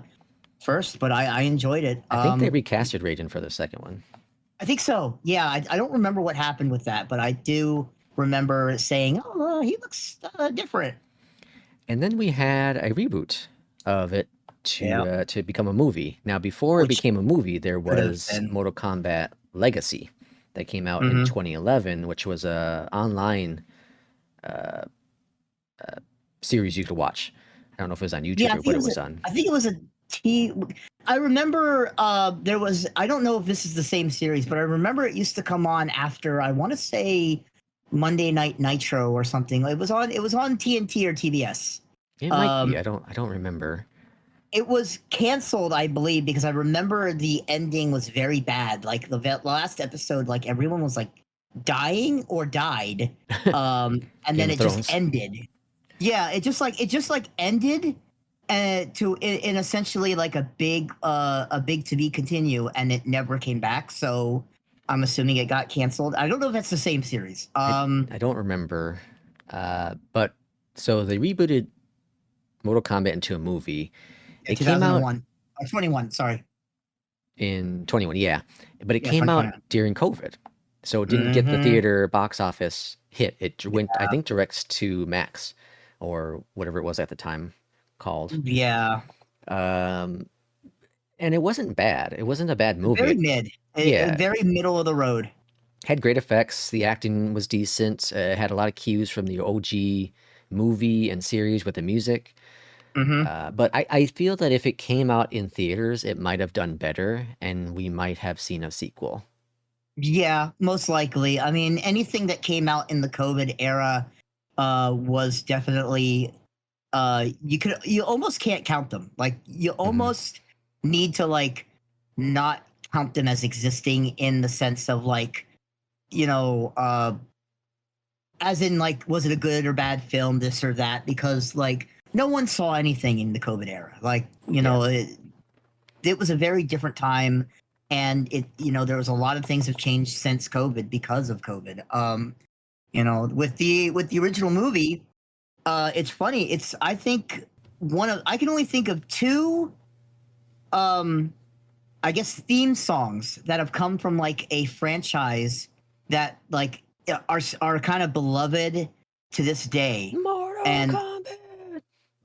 first, but I enjoyed it.
I think they recasted Raiden for the second one.
I think so. Yeah, I don't remember what happened with that, but I do remember saying, "Oh, he looks different."
And then we had a reboot of it
Yeah,
to become a movie. Now, before it
which
became a movie, there
could have
was
been.
Mortal Kombat Legacy that came out in
Hmm.
2011, which was a online series you could watch. I don't know if it was on YouTube
Yeah,
or what it was on.
I think it was a T. I remember there was. I don't know if this is the same series, but I remember it used to come on after. I want to say Monday Night Nitro or something. It was on. It was on TNT or TBS.
It might be.
Um,
I don't remember.
it was canceled, I believe, because I remember the ending was very bad. Like last episode, like everyone was like dying or died, and
Game
then
of
it just
Thrones.
ended. Yeah, it just like ended, in essentially like a big to be continue, and it never came back. So I'm assuming it got canceled. I don't know if that's the same series.
I don't remember. But so they rebooted Mortal Kombat into a movie.
Yeah,
It came out
2001 or 21. Sorry,
in 21, yeah. But it
yeah,
came out
2021.
during COVID. So it didn't get the
Mm-hmm.
theater box office hit. It went, I think, direct to Max or whatever it was at the time called.
Yeah,
Um, and it wasn't bad. It wasn't a bad movie.
very mid,
Yeah,
very middle of the road.
had great effects. The acting was decent. It had a lot of cues from the OG movie and series with the music.
Hmm.
But I feel that if it came out in theaters, it might have done better, and we might have seen a sequel.
Yeah, most likely. I mean, anything that came out in the COVID era was definitely you almost can't count them. Like you
Hmm.
almost need to like not count them as existing in the sense of like, you know, as in like was it a good or bad film, this or that, because like no one saw anything in the COVID era. Like,
Yeah.
it was a very different time, and there was a lot of things have changed since COVID because of COVID. With the original movie, it's funny. It's I think one of I can only think of two, um, I guess theme songs that have come from like a franchise that like are kind of beloved to this day,
Mortal
and
Kombat.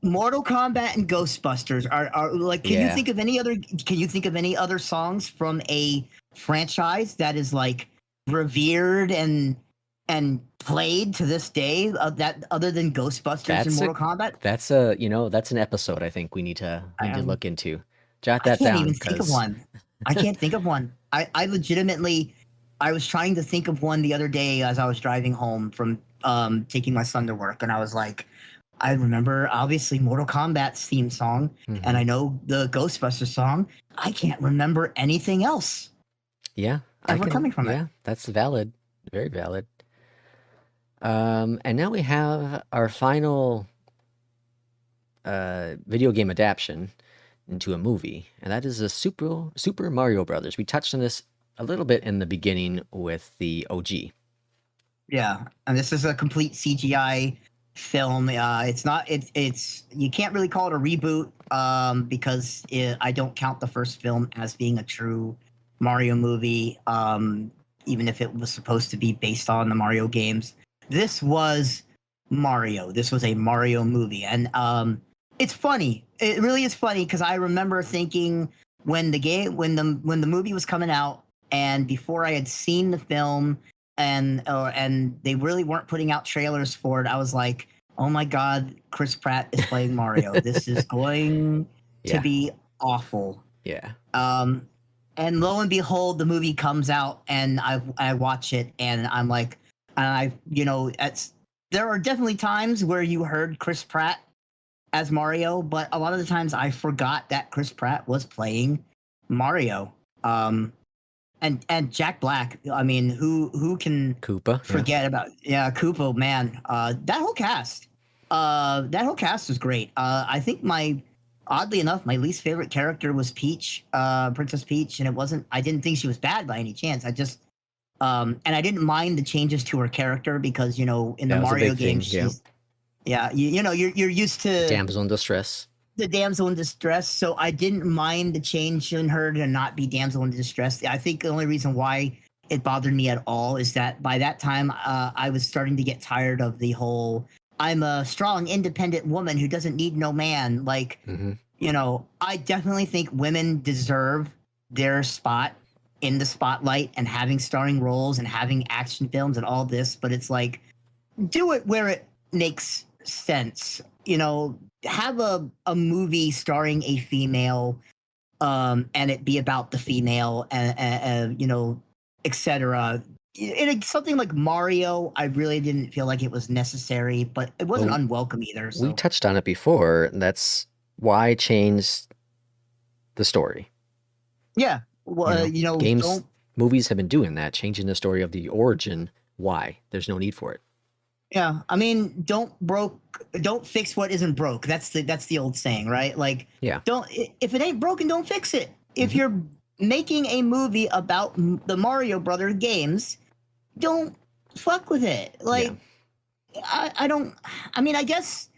Mortal Kombat and Ghostbusters are like.
Yeah.
Can you think of any other songs from a franchise that is like revered and played to this day, that other than Ghostbusters and
That's a
Mortal Kombat?
that's an episode I think we need to
Um,
look into. Jot
I
that
can't
down
even think of
because
one. I can't think of one. I legitimately, I was trying to think of one the other day as I was driving home from taking my son to work, and I was like, I remember obviously Mortal Kombat's theme song, and I know the Ghostbusters song. I can't remember anything else
yeah, I
ever
can
coming from it.
yeah, that's valid. Very valid. And now we have our final video game adaptation into a movie, and that is a Super Mario Brothers. We touched on this a little bit in the beginning with the OG.
Yeah, and this is a complete CGI film. It's not. It's you can't really call it a reboot, because I don't count the first film as being a true Mario movie. Even if it was supposed to be based on the Mario games, this was Mario. This was a Mario movie, and it's funny. It really is funny because I remember thinking when the movie was coming out, and before I had seen the film, and they really weren't putting out trailers for it, I was like, "Oh my god, Chris Pratt is playing Mario. This is going to
Yeah,
be awful."
yeah.
Um, and lo and behold, the movie comes out, and I watch it, and I'm like, and it's there are definitely times where you heard Chris Pratt as Mario, but a lot of the times I forgot that Chris Pratt was playing Mario. Um, and Jack Black. I mean, who can
Koopa, yeah.
forget about Koopa, man. That whole cast was great. I think oddly enough, my least favorite character was Peach, Princess Peach, and I didn't think she was bad by any chance. And I didn't mind the changes to her character because in the
That was a
Mario
big
games
thing, yeah.
she's, yeah, you're used to,
Damsel in distress.
the damsel in distress, so I didn't mind the change in her to not be damsel in distress. I think the only reason why it bothered me at all is that by that time I was starting to get tired of the whole I'm a strong, independent woman who doesn't need no man. Like, I definitely think women deserve their spot in the spotlight and having starring roles and having action films and all this, but it's like, do it where it makes sense. Have a movie starring a female, and it be about the female, and etc. Something like Mario, I really didn't feel like it was necessary, but it wasn't unwelcome either.
We
So
touched on it before. That's why change the story.
yeah, well,
games, movies have been doing that, changing the story of the origin. Why? There's no need for it.
Yeah, I mean, don't fix what isn't broke. That's the old saying, right? Like,
Yeah.
If it ain't broken, don't fix it. If you're making a movie about the Mario Brother games, don't fuck with it. Like, I don't. I mean, I guess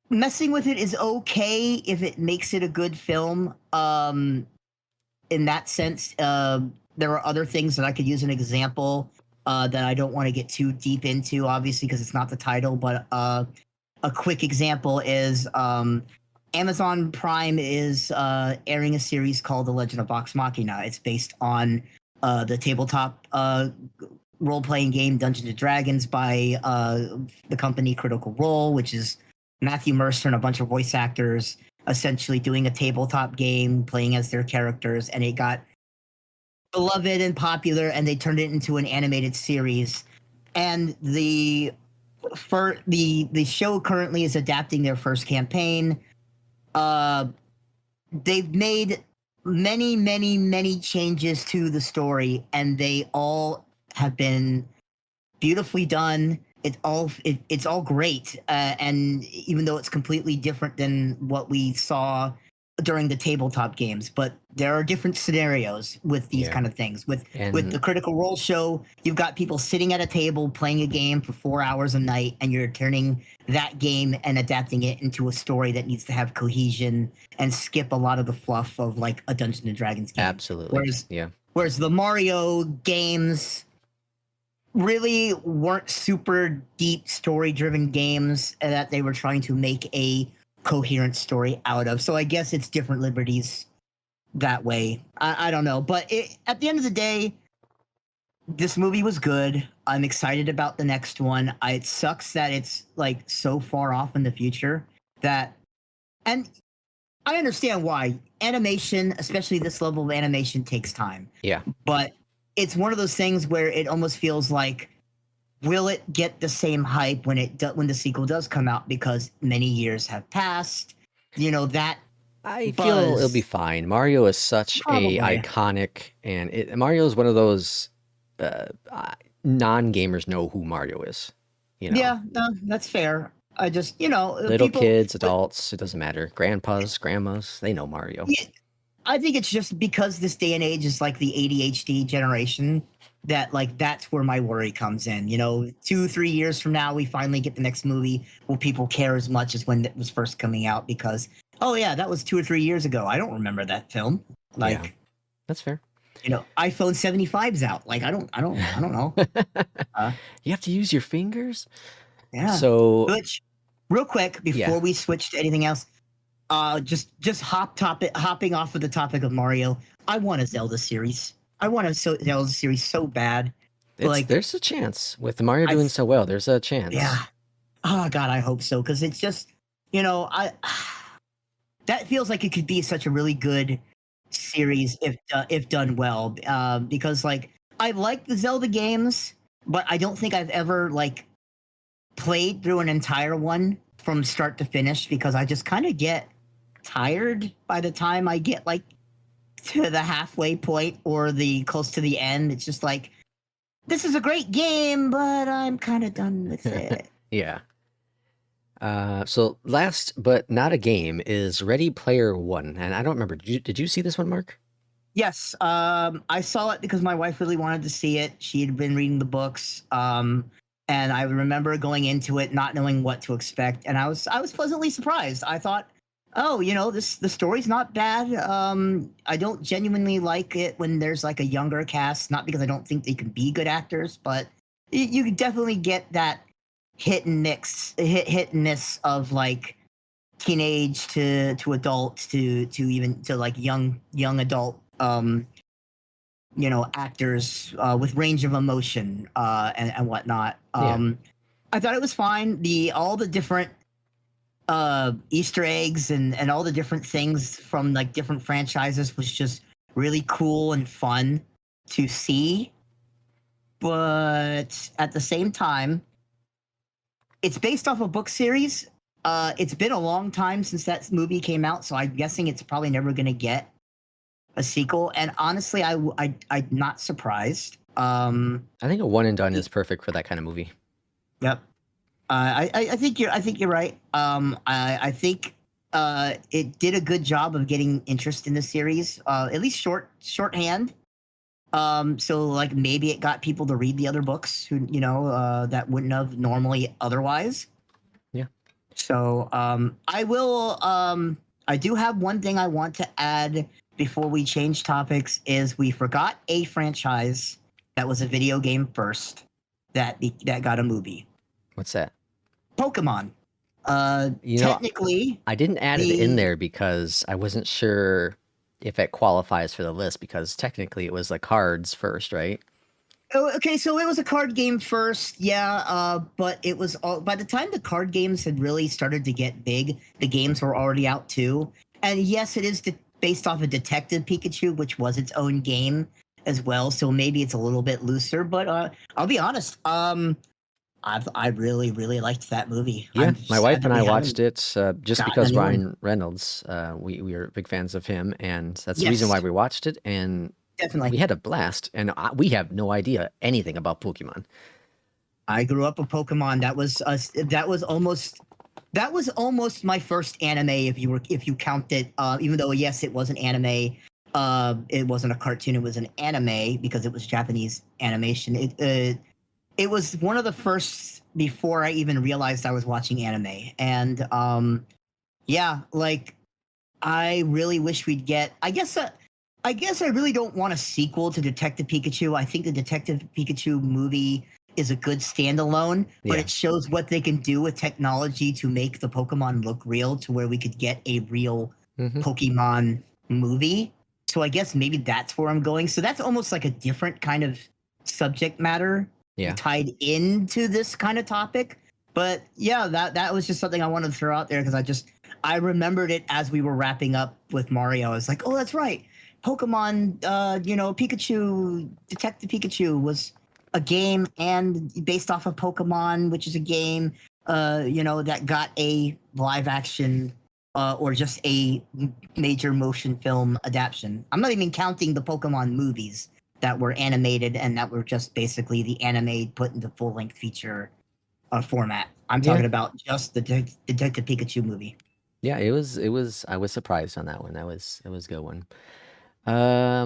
messing with it is okay if it makes it a good film. In that sense, there are other things that I could use an example. That I don't want to get too deep into, obviously, because it's not the title. But a quick example is Amazon Prime is airing a series called The Legend of Vox Machina. It's based on the tabletop role-playing game Dungeons & Dragons by the company Critical Role, which is Matthew Mercer and a bunch of voice actors essentially doing a tabletop game, playing as their characters, and it got beloved and popular, and they turned it into an animated series. And the show currently is adapting their first campaign. They've made many changes to the story, and they all have been beautifully done. It's all great, and even though it's completely different than what we saw during the tabletop games, but there are different scenarios with these kind of things. With the Critical Role show, you've got people sitting at a table playing a game for 4 hours a night, and you're turning that game and adapting it into a story that needs to have cohesion and skip a lot of the fluff of like a Dungeons and Dragons game.
Absolutely.
Whereas the Mario games really weren't super deep story-driven games that they were trying to make a coherent story out of. So I guess it's different liberties that way. I don't know. But at the end of the day, this movie was good. I'm excited about the next one. It sucks that it's like so far off in the future and I understand why. Animation, especially this level of animation, takes time.
Yeah.
But it's one of those things where it almost feels like, will it get the same hype when the sequel does come out? Because many years have passed. That
I
buzz.
feel it'll be fine. Mario is such
Probably.
a iconic, and Mario is one of those non-gamers know who Mario is.
Yeah, no, that's fair. I just,
little kids, adults, it doesn't matter. Grandpas, grandmas, they know Mario.
Yeah, I think it's just because this day and age is like the ADHD generation that like that's where my worry comes in. 2-3 years from now, we finally get the next movie. Will people care as much as when it was first coming out? Because that was 2 or 3 years ago. I don't remember that film. Like,
yeah, that's fair.
iPhone 75's out. Like, I don't know.
You have to use your fingers.
Yeah.
So,
Which, real quick before we switch to anything else, just hopping off of the topic of Mario. I want a Zelda series. I want a Zelda series so bad.
There's a chance with Mario doing so well. There's a chance.
Yeah. Oh God, I hope so, because it's just that feels like it could be such a really good series if done well. Because like I like the Zelda games, but I don't think I've ever like played through an entire one from start to finish, because I just kind of get tired by the time I get like to the halfway point or the close to the end. It's just like, this is a great game, but I'm kind of done with it.
Yeah. So last but not a game is Ready Player One, and I don't remember. Did you see this one, Mark?
Yes, I saw it because my wife really wanted to see it. She had been reading the books, and I remember going into it not knowing what to expect, and I was pleasantly surprised. I thought oh, the story's not bad. I don't genuinely like it when there's like a younger cast, not because I don't think they can be good actors, but you definitely get that hit and miss of like teenage to adult to even to like young adult actors with range of emotion and whatnot.
Yeah.
I thought it was fine. The all the different Easter eggs and all the different things from like different franchises was just really cool and fun to see. But at the same time, it's based off a book series. It's been a long time since that movie came out, so I'm guessing it's probably never going to get a sequel. And honestly, I'm not surprised.
I think a one and done is perfect for that kind of movie.
Yep. I think you're right. I think it did a good job of getting interest in the series, at least shorthand. So like maybe it got people to read the other books who that wouldn't have normally otherwise.
Yeah.
So I will. I do have one thing I want to add before we change topics. Is we forgot a franchise that was a video game first that got a movie.
What's that?
Pokemon.
You know,
Technically,
I didn't add it in there because I wasn't sure if it qualifies for the list because technically it was the cards first, right?
Oh, okay, so it was a card game first, yeah. But it was all by the time the card games had really started to get big, the games were already out too. And yes, it is based off of Detective Pikachu, which was its own game as well. So maybe it's a little bit looser. But I'll be honest. I really really liked that movie.
Yeah,
I'm
my wife
sad that
and
we
I
haven't
watched it just
gotten a
because
new one.
Ryan Reynolds, we are big fans of him, and that's the reason
Yes,
why we watched it, and
definitely.
we had a blast, and we have no idea anything about Pokemon.
I grew up with Pokemon. That was almost my first anime if you count it. Even though yes, it was an anime. It wasn't a cartoon. It was an anime because it was Japanese animation. It was one of the first before I even realized I was watching anime. And yeah, like I really wish we'd get. I guess I really don't want a sequel to Detective Pikachu. I think the Detective Pikachu movie is a good standalone, but
Yeah.
it shows what they can do with technology to make the Pokemon look real to where we could get a real
Hmm.
Pokemon movie. So I guess maybe that's where I'm going. So that's almost like a different kind of subject matter
Yeah.
tied into this kind of topic. But yeah, that was just something I wanted to throw out there because I remembered it as we were wrapping up with Mario. I was like, oh, that's right. Pokemon, Pikachu, Detective Pikachu was a game and based off of Pokemon, which is a game, that got a live action or just a major motion film adaptation. I'm not even counting the Pokemon movies that were animated and that were just basically the anime put into full length feature format. I'm
Yeah.
talking about just the Detective Pikachu movie.
Yeah, it was I was surprised on that one. That was a good one.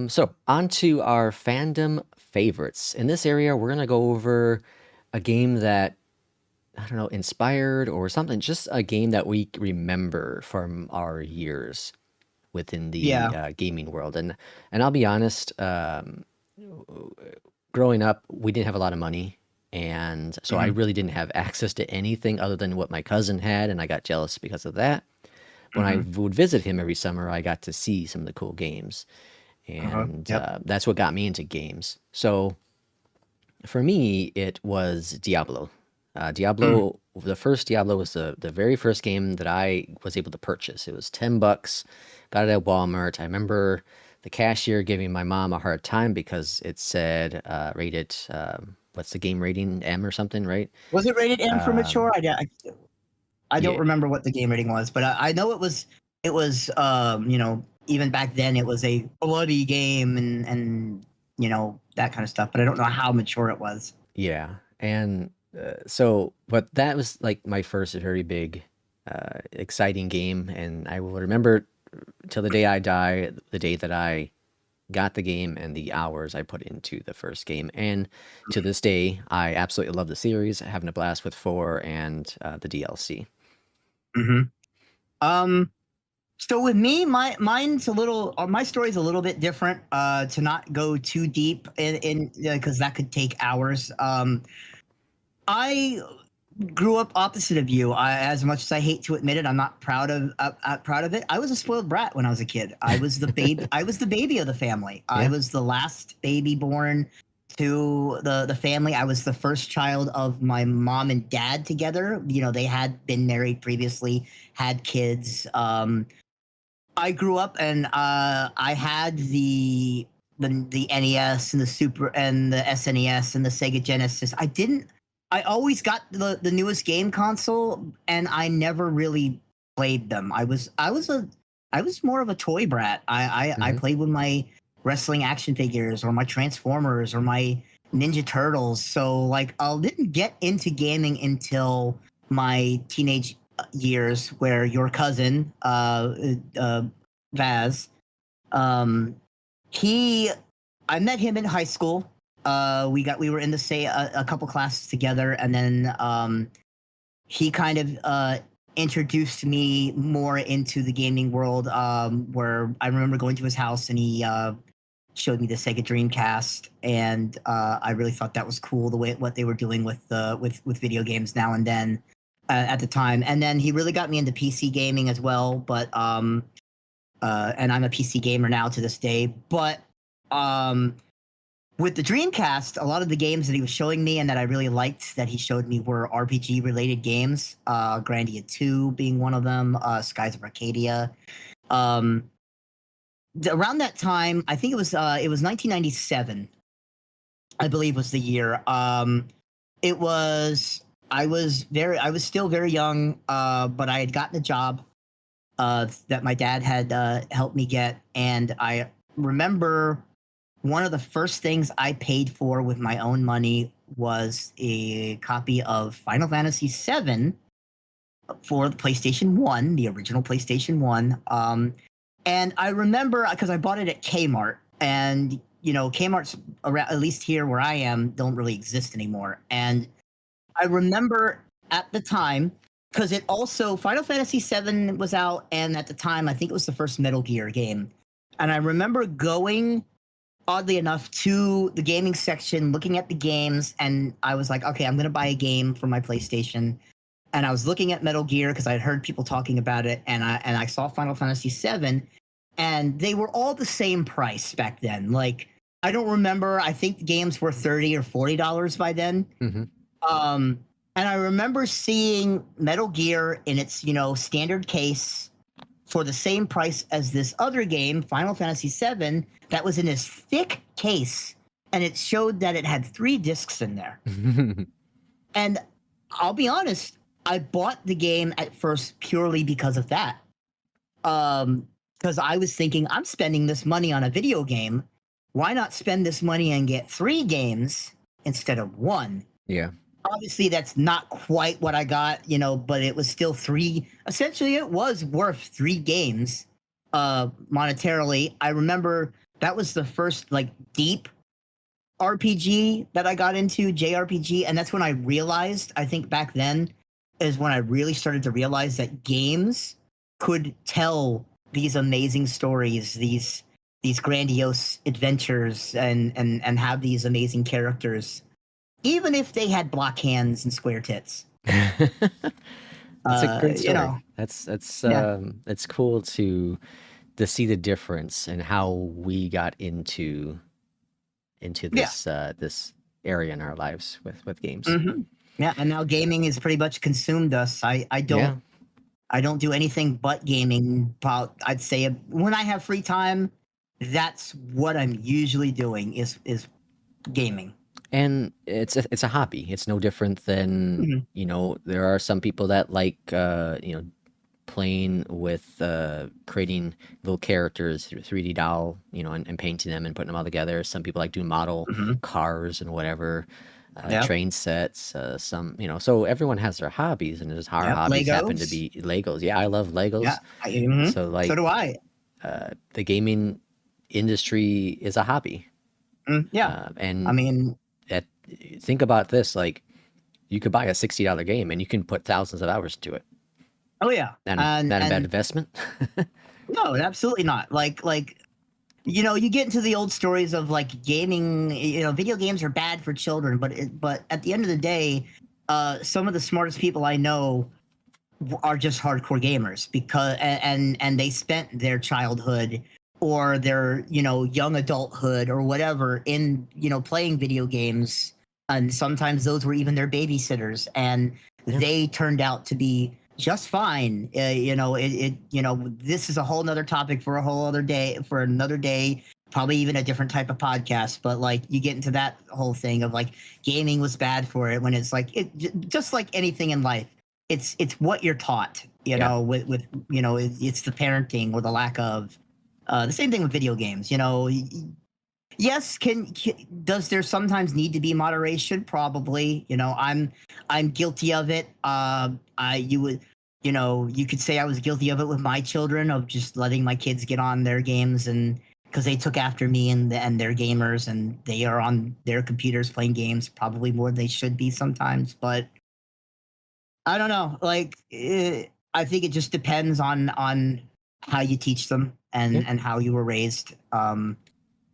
So on to our fandom favorites. In this area, we're gonna go over a game that I don't know, inspired or something, just a game that we remember from our years within the
Yeah.
gaming world. And I'll be honest, growing up, we didn't have a lot of money, and so I
Hmm.
really didn't have access to anything other than what my cousin had, and I got jealous because of that. When I
Hmm.
would visit him every summer, I got to see some of the cool games, and
Yep.
that's what got me into games. So for me, it was Diablo.
Mm.
Diablo, the first Diablo was the very first game that I was able to purchase. It was $10, got it at Walmart. I remember the cashier giving my mom a hard time because it said rated, what's the game rating, M or something, right?
Was it rated M for mature?
Um,
I don't
yeah,
remember what the game rating was, but I know it was even back then it was a bloody game and that kind of stuff, but I don't know how mature it was.
yeah. And but that was like my first very big, exciting game. And I will remember till the day I die, the day that I got the game and the hours I put into the first game. And to this day, I absolutely love the series, having a blast with 4 and the DLC.
Hmm. So with me, my story's a little bit different. To not go too deep in because that could take hours. I grew up opposite of you. As much as I hate to admit it, I'm not proud of it. I was a spoiled brat when I was a kid. I was the baby. I was the baby of the family. I
Yeah.
was the last baby born to the family. I was the first child of my mom and dad together. You know, they had been married previously, had kids. I grew up and I had the NES and the Super and the SNES and the Sega Genesis. I didn't. I always got the newest game console, and I never really played them. I was more of a toy brat. I
Mhm.
played with my wrestling action figures or my Transformers or my Ninja Turtles. So like I didn't get into gaming until my teenage years, where your cousin Vaz, um, he I met him in high school. We were in the say a couple classes together, and then he kind of introduced me more into the gaming world. Where I remember going to his house and he showed me the Sega Dreamcast, and I really thought that was cool the way what they were doing with video games now and then at the time. And then he really got me into PC gaming as well. But and I'm a PC gamer now to this day. But um, with the Dreamcast, a lot of the games that he was showing me and that I really liked that he showed me were RPG related games. Grandia 2 being one of them. Skies of Arcadia. Um, Around that time, I think it was 1997, I believe was the year. It was I was still very young, but I had gotten a job that my dad had helped me get, and I remember one of the first things I paid for with my own money was a copy of Final Fantasy VII for the PlayStation 1, the original PlayStation 1. And I remember because I bought it at Kmart, and you know, Kmart's around, at least here where I am, don't really exist anymore. And I remember at the time, because it also Final Fantasy VII was out, and at the time I think it was the first Metal Gear game. And I remember going, oddly enough, to the gaming section, looking at the games, and I was like, okay, I'm gonna buy a game for my PlayStation. And I was looking at Metal Gear because I had heard people talking about it, and I saw Final Fantasy VII, and they were all the same price back then. Like I don't remember. I think the games were $30 or $40 by then.
Mhm.
Um, and I remember seeing Metal Gear in its standard case for the same price as this other game, Final Fantasy VII, that was in this thick case, and it showed that it had 3 discs in there. And I'll be honest, I bought the game at first purely because of that. Because I was thinking, I'm spending this money on a video game. Why not spend this money and get 3 games instead of 1?
Yeah.
Obviously, that's not quite what I got, but it was still 3. Essentially, it was worth 3 games monetarily. I remember that was the first like deep RPG that I got into, JRPG, and that's when I realized, I think back then is when I really started to realize that games could tell these amazing stories, these grandiose adventures, and have these amazing characters, even if they had block hands and square tits.
That's a great
You
story.
know, yeah.
It's cool to see the difference and how we got into
Yeah.
this area in our lives with games.
Yeah, and now gaming has pretty much consumed us.
Yeah.
I don't do anything but gaming. About I'd say when I have free time, that's what I'm usually doing is gaming.
And it's a hobby. It's no different than,
Mhm.
there are some people that like playing with creating little characters through 3D doll, and painting them and putting them all together. Some people like doing model cars and whatever,
Yep.
train sets. Some, so everyone has their hobbies, and just our
Yep.
hobbies happen to
Legos.
be Legos. Yeah, I love Legos.
Yeah.
So
So
like
do I.
the gaming industry is a hobby,
Yeah. I
and
mean,
at, think about this, like you could buy a $60 game and you can put thousands of hours into it.
oh yeah.
Not a
And
bad investment.
No, absolutely not. You get into the old stories of like gaming. Video games are bad for children, but at the end of the day, some of the smartest people I know are just hardcore gamers because and they spent their childhood or their young adulthood or whatever in playing video games, and sometimes those were even their babysitters, and
Yeah.
they turned out to be just fine. This is a whole nother topic for a whole other day, for another day, probably even a different type of podcast. But like you get into that whole thing of like gaming was bad for it, when it's like just like anything in life, it's what you're taught,
Yeah.
with it's the parenting or the lack of. The same thing with video games. Yes, does there sometimes need to be moderation? Probably. I'm guilty of it. I you would you could say I was guilty of it with my children, of just letting my kids get on their games, and because they took after me, and they're gamers and they are on their computers playing games probably more than they should be sometimes. But I don't know. I think it just depends on how you teach them
Yeah.
and how you were raised.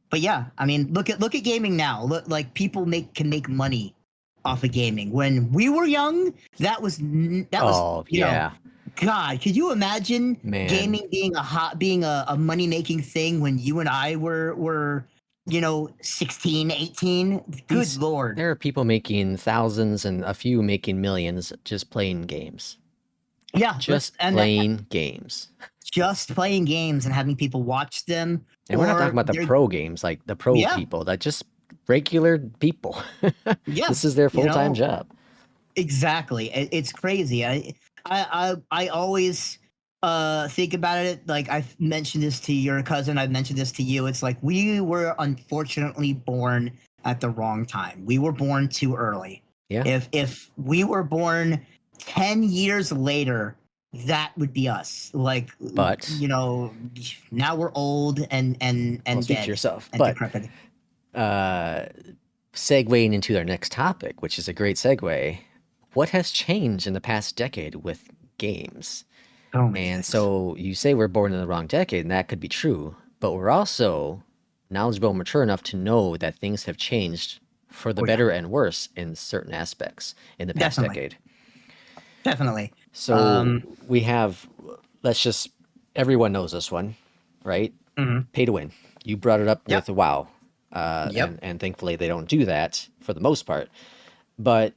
But yeah, I mean, look at gaming now. Look, like people can make money off of gaming. When we were young, that was
Oh, yeah.
God, could you imagine
Man.
gaming being a money making thing when you and I were 16, 18? Good
These
Lord.
There are people making thousands and a few making millions just playing games.
Yeah,
Just
and
playing games.
just playing games and having people watch them,
And we're not talking
or
about the
they're
pro games, like the pro
yeah,
people, that just regular people.
yeah,
This is their
you
full-time
know,
job.
exactly. It's crazy. I always think about it like I've mentioned this to your cousin, I've mentioned this to you. It's like we were unfortunately born at the wrong time. We were born too early.
Yeah.
If we were born 10 years later, that would be us. Like
But,
now we're old
well,
and
speak for
dead
yourself.
and
But
decrepit.
uh segueing into our next topic, which is a great segue, what has changed in the past decade with games?
So many
And
things.
so you say we're born in the wrong decade, and that could be true, but we're also knowledgeable and mature enough to know that things have changed for the
Oh yeah,
better and worse in certain aspects in the past
definitely,
decade.
definitely.
So we have, let's just, everyone knows this one, right?
Mhm.
Pay to win. You brought it up
Yep.
with WoW,
Yep.
and thankfully they don't do that for the most part. But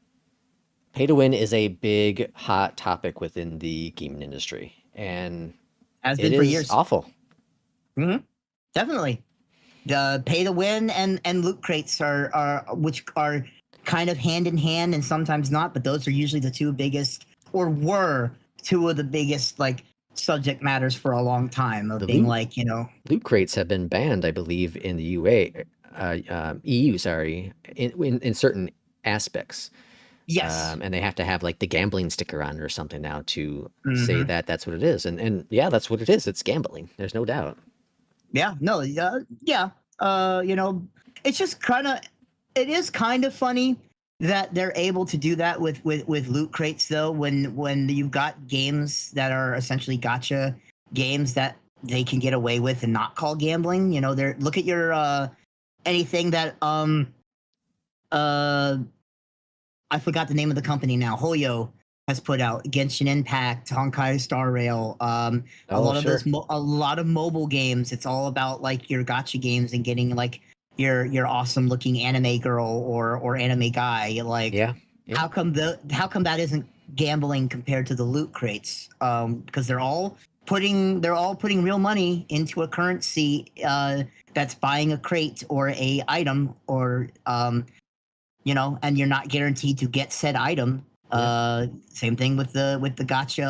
pay to win is a big hot topic within the gaming industry, and
Has
it
been for
is
years.
awful.
Hmm. Definitely. The pay to win and loot crates are which are kind of hand in hand and sometimes not, but those are usually the two biggest, or were two of the biggest, like subject matters for a long time, of
The
being
loot
like,
loot crates have been banned, I believe, in the EU, sorry, in certain aspects.
yes.
And they have to have like the gambling sticker on it or something now to say
Hmm.
that that's what it is. And yeah, that's what it is. It's gambling. There's no doubt.
Yeah, no, yeah. It's just it is kind of funny that they're able to do that with loot crates, though, when you've got games that are essentially gotcha games that they can get away with and not call gambling. They're look at your anything that uh I forgot the name of the company now. Hoyo has put out Genshin Impact, Honkai Star Rail, a
Oh,
lot of
sure.
a lot of mobile games. It's all about like your gotcha games and getting like your awesome looking anime girl or anime guy. Like,
Yeah. Yeah.
how come that isn't gambling compared to the loot crates? Because they're all putting real money into a currency that's buying a crate or a item, or and you're not guaranteed to get said item.
Yeah.
Same thing with the gotcha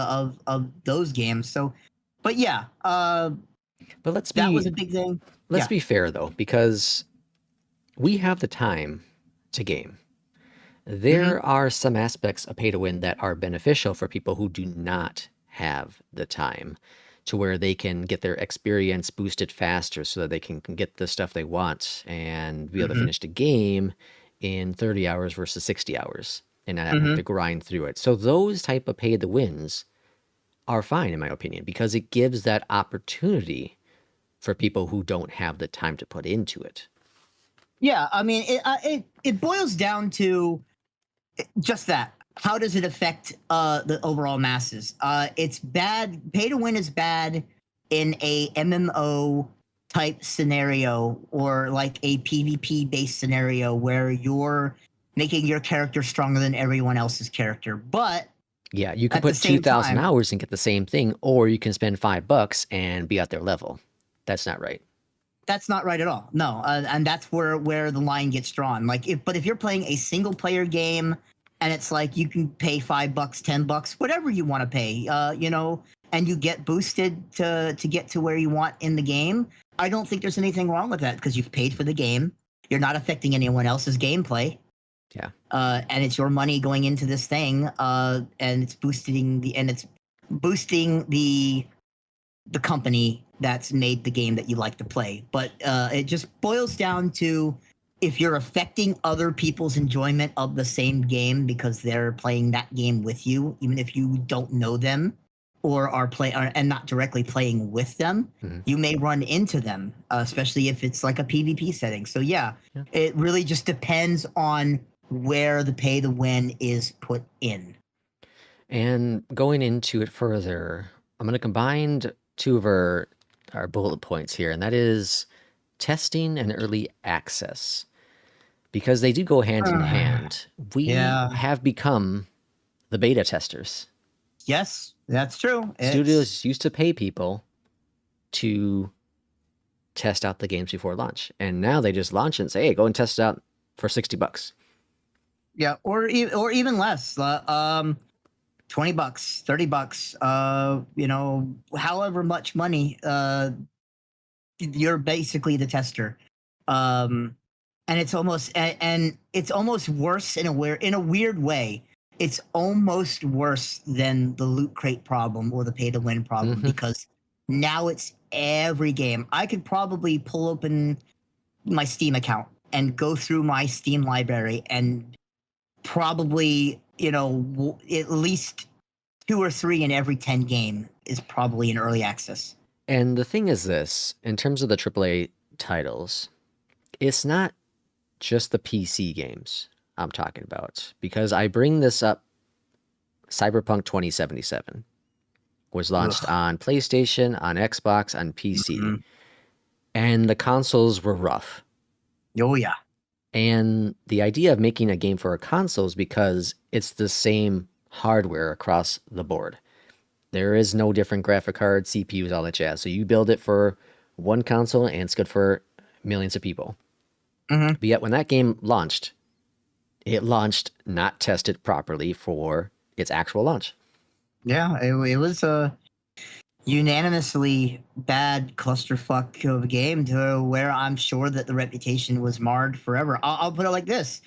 of those games. So, but yeah,
But
that was a big thing.
let's
Yeah.
be fair though, because we have the time to game.
Hmm.
There are some aspects of pay to win that are beneficial for people who do not have the time, to where they can get their experience boosted faster so that they can get the stuff they want and be able to
Hmm.
finish the game in 30 hours versus 60 hours and not having
Hmm.
to grind through it. So those type of pay to wins are fine, in my opinion, because it gives that opportunity for people who don't have the time to put into it.
Yeah, I mean, it boils down to just that. How does it affect the overall masses? It's bad. Pay to win is bad in a MMO type scenario or like a PvP based scenario where you're making your character stronger than everyone else's character. But
Yeah, you can
at the
put
same
2,000
time,
hours and get the same thing, or you can spend $5 and be at their level. That's not right.
that's not right at all. No, and that's where the line gets drawn. Like, if you're playing a single player game, and it's like you can pay $5, $10, whatever you want to pay, and you get boosted to get to where you want in the game. I don't think there's anything wrong with that because you've paid for the game. You're not affecting anyone else's gameplay.
Yeah.
And it's your money going into this thing, and it's boosting the company that's made the game that you like to play. But it just boils down to if you're affecting other people's enjoyment of the same game because they're playing that game with you, even if you don't know them or are playing and not directly playing with them, you may run into them, especially if it's like a PvP setting. So yeah, it really just depends on where the pay to win is put in.
And going into it further, I'm going to combine two of our bullet points here, and that is testing and early access. Because they do go hand in hand. We have become the beta testers.
Yes, that's true.
Studios used to pay people to test out the games before launch, and now they just launch it and say, "Hey, go and test it out for $60."
Yeah, or even less. $20, $30. However much money. You're basically the tester. And it's almost worse in a weird way. It's almost worse than the loot crate problem or the pay to win problem because now it's every game. I could probably pull open my Steam account and go through my Steam library and probably, at least 2 or 3 in every 10 game is probably in early access.
And the thing is this, in terms of the AAA titles, it's not just the PC games I'm talking about, because I bring this up. Cyberpunk 2077 was launched on PlayStation, on Xbox, on PC, and the consoles were rough.
Oh yeah.
And the idea of making a game for a console is because it's the same hardware across the board. There is no different graphic card, CPUs, all that jazz. So you build it for one console and it's good for millions of people. But yet when that game launched, it launched not tested properly for its actual launch.
Yeah, it was a unanimously bad clusterfuck of a game to where I'm sure that the reputation was marred forever. I'll put it like this.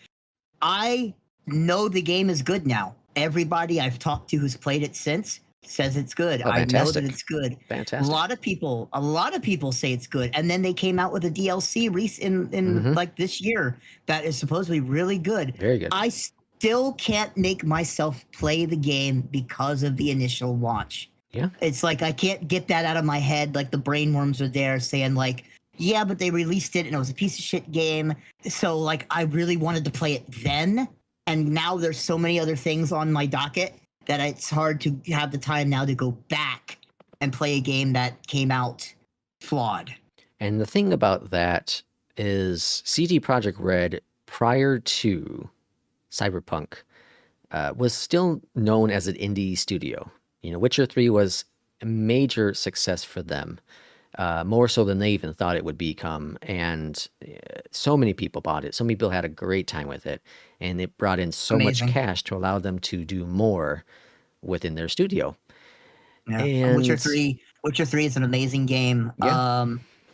I know the game is good now. Everybody I've talked to who's played it since says it's good.
Oh,
I know that it's good.
Fantastic.
A lot of people say it's good. And then they came out with a DLC in like this year that is supposedly really good.
Very good.
I still can't make myself play the game because of the initial launch.
Yeah.
It's like I can't get that out of my head. Like the brainworms are there saying like, yeah, but they released it and it was a piece of shit game. So like I really wanted to play it then. And now there's so many other things on my docket that it's hard to have the time now to go back and play a game that came out flawed.
And the thing about that is CD Projekt Red, prior to Cyberpunk, was still known as an indie studio. Witcher 3 was a major success for them, more so than they even thought it would become. And so many people bought it. So many people had a great time with it. And it brought in so much cash to allow them to do more within their studio.
Yeah.
And
Witcher 3 is an amazing game.
Yeah.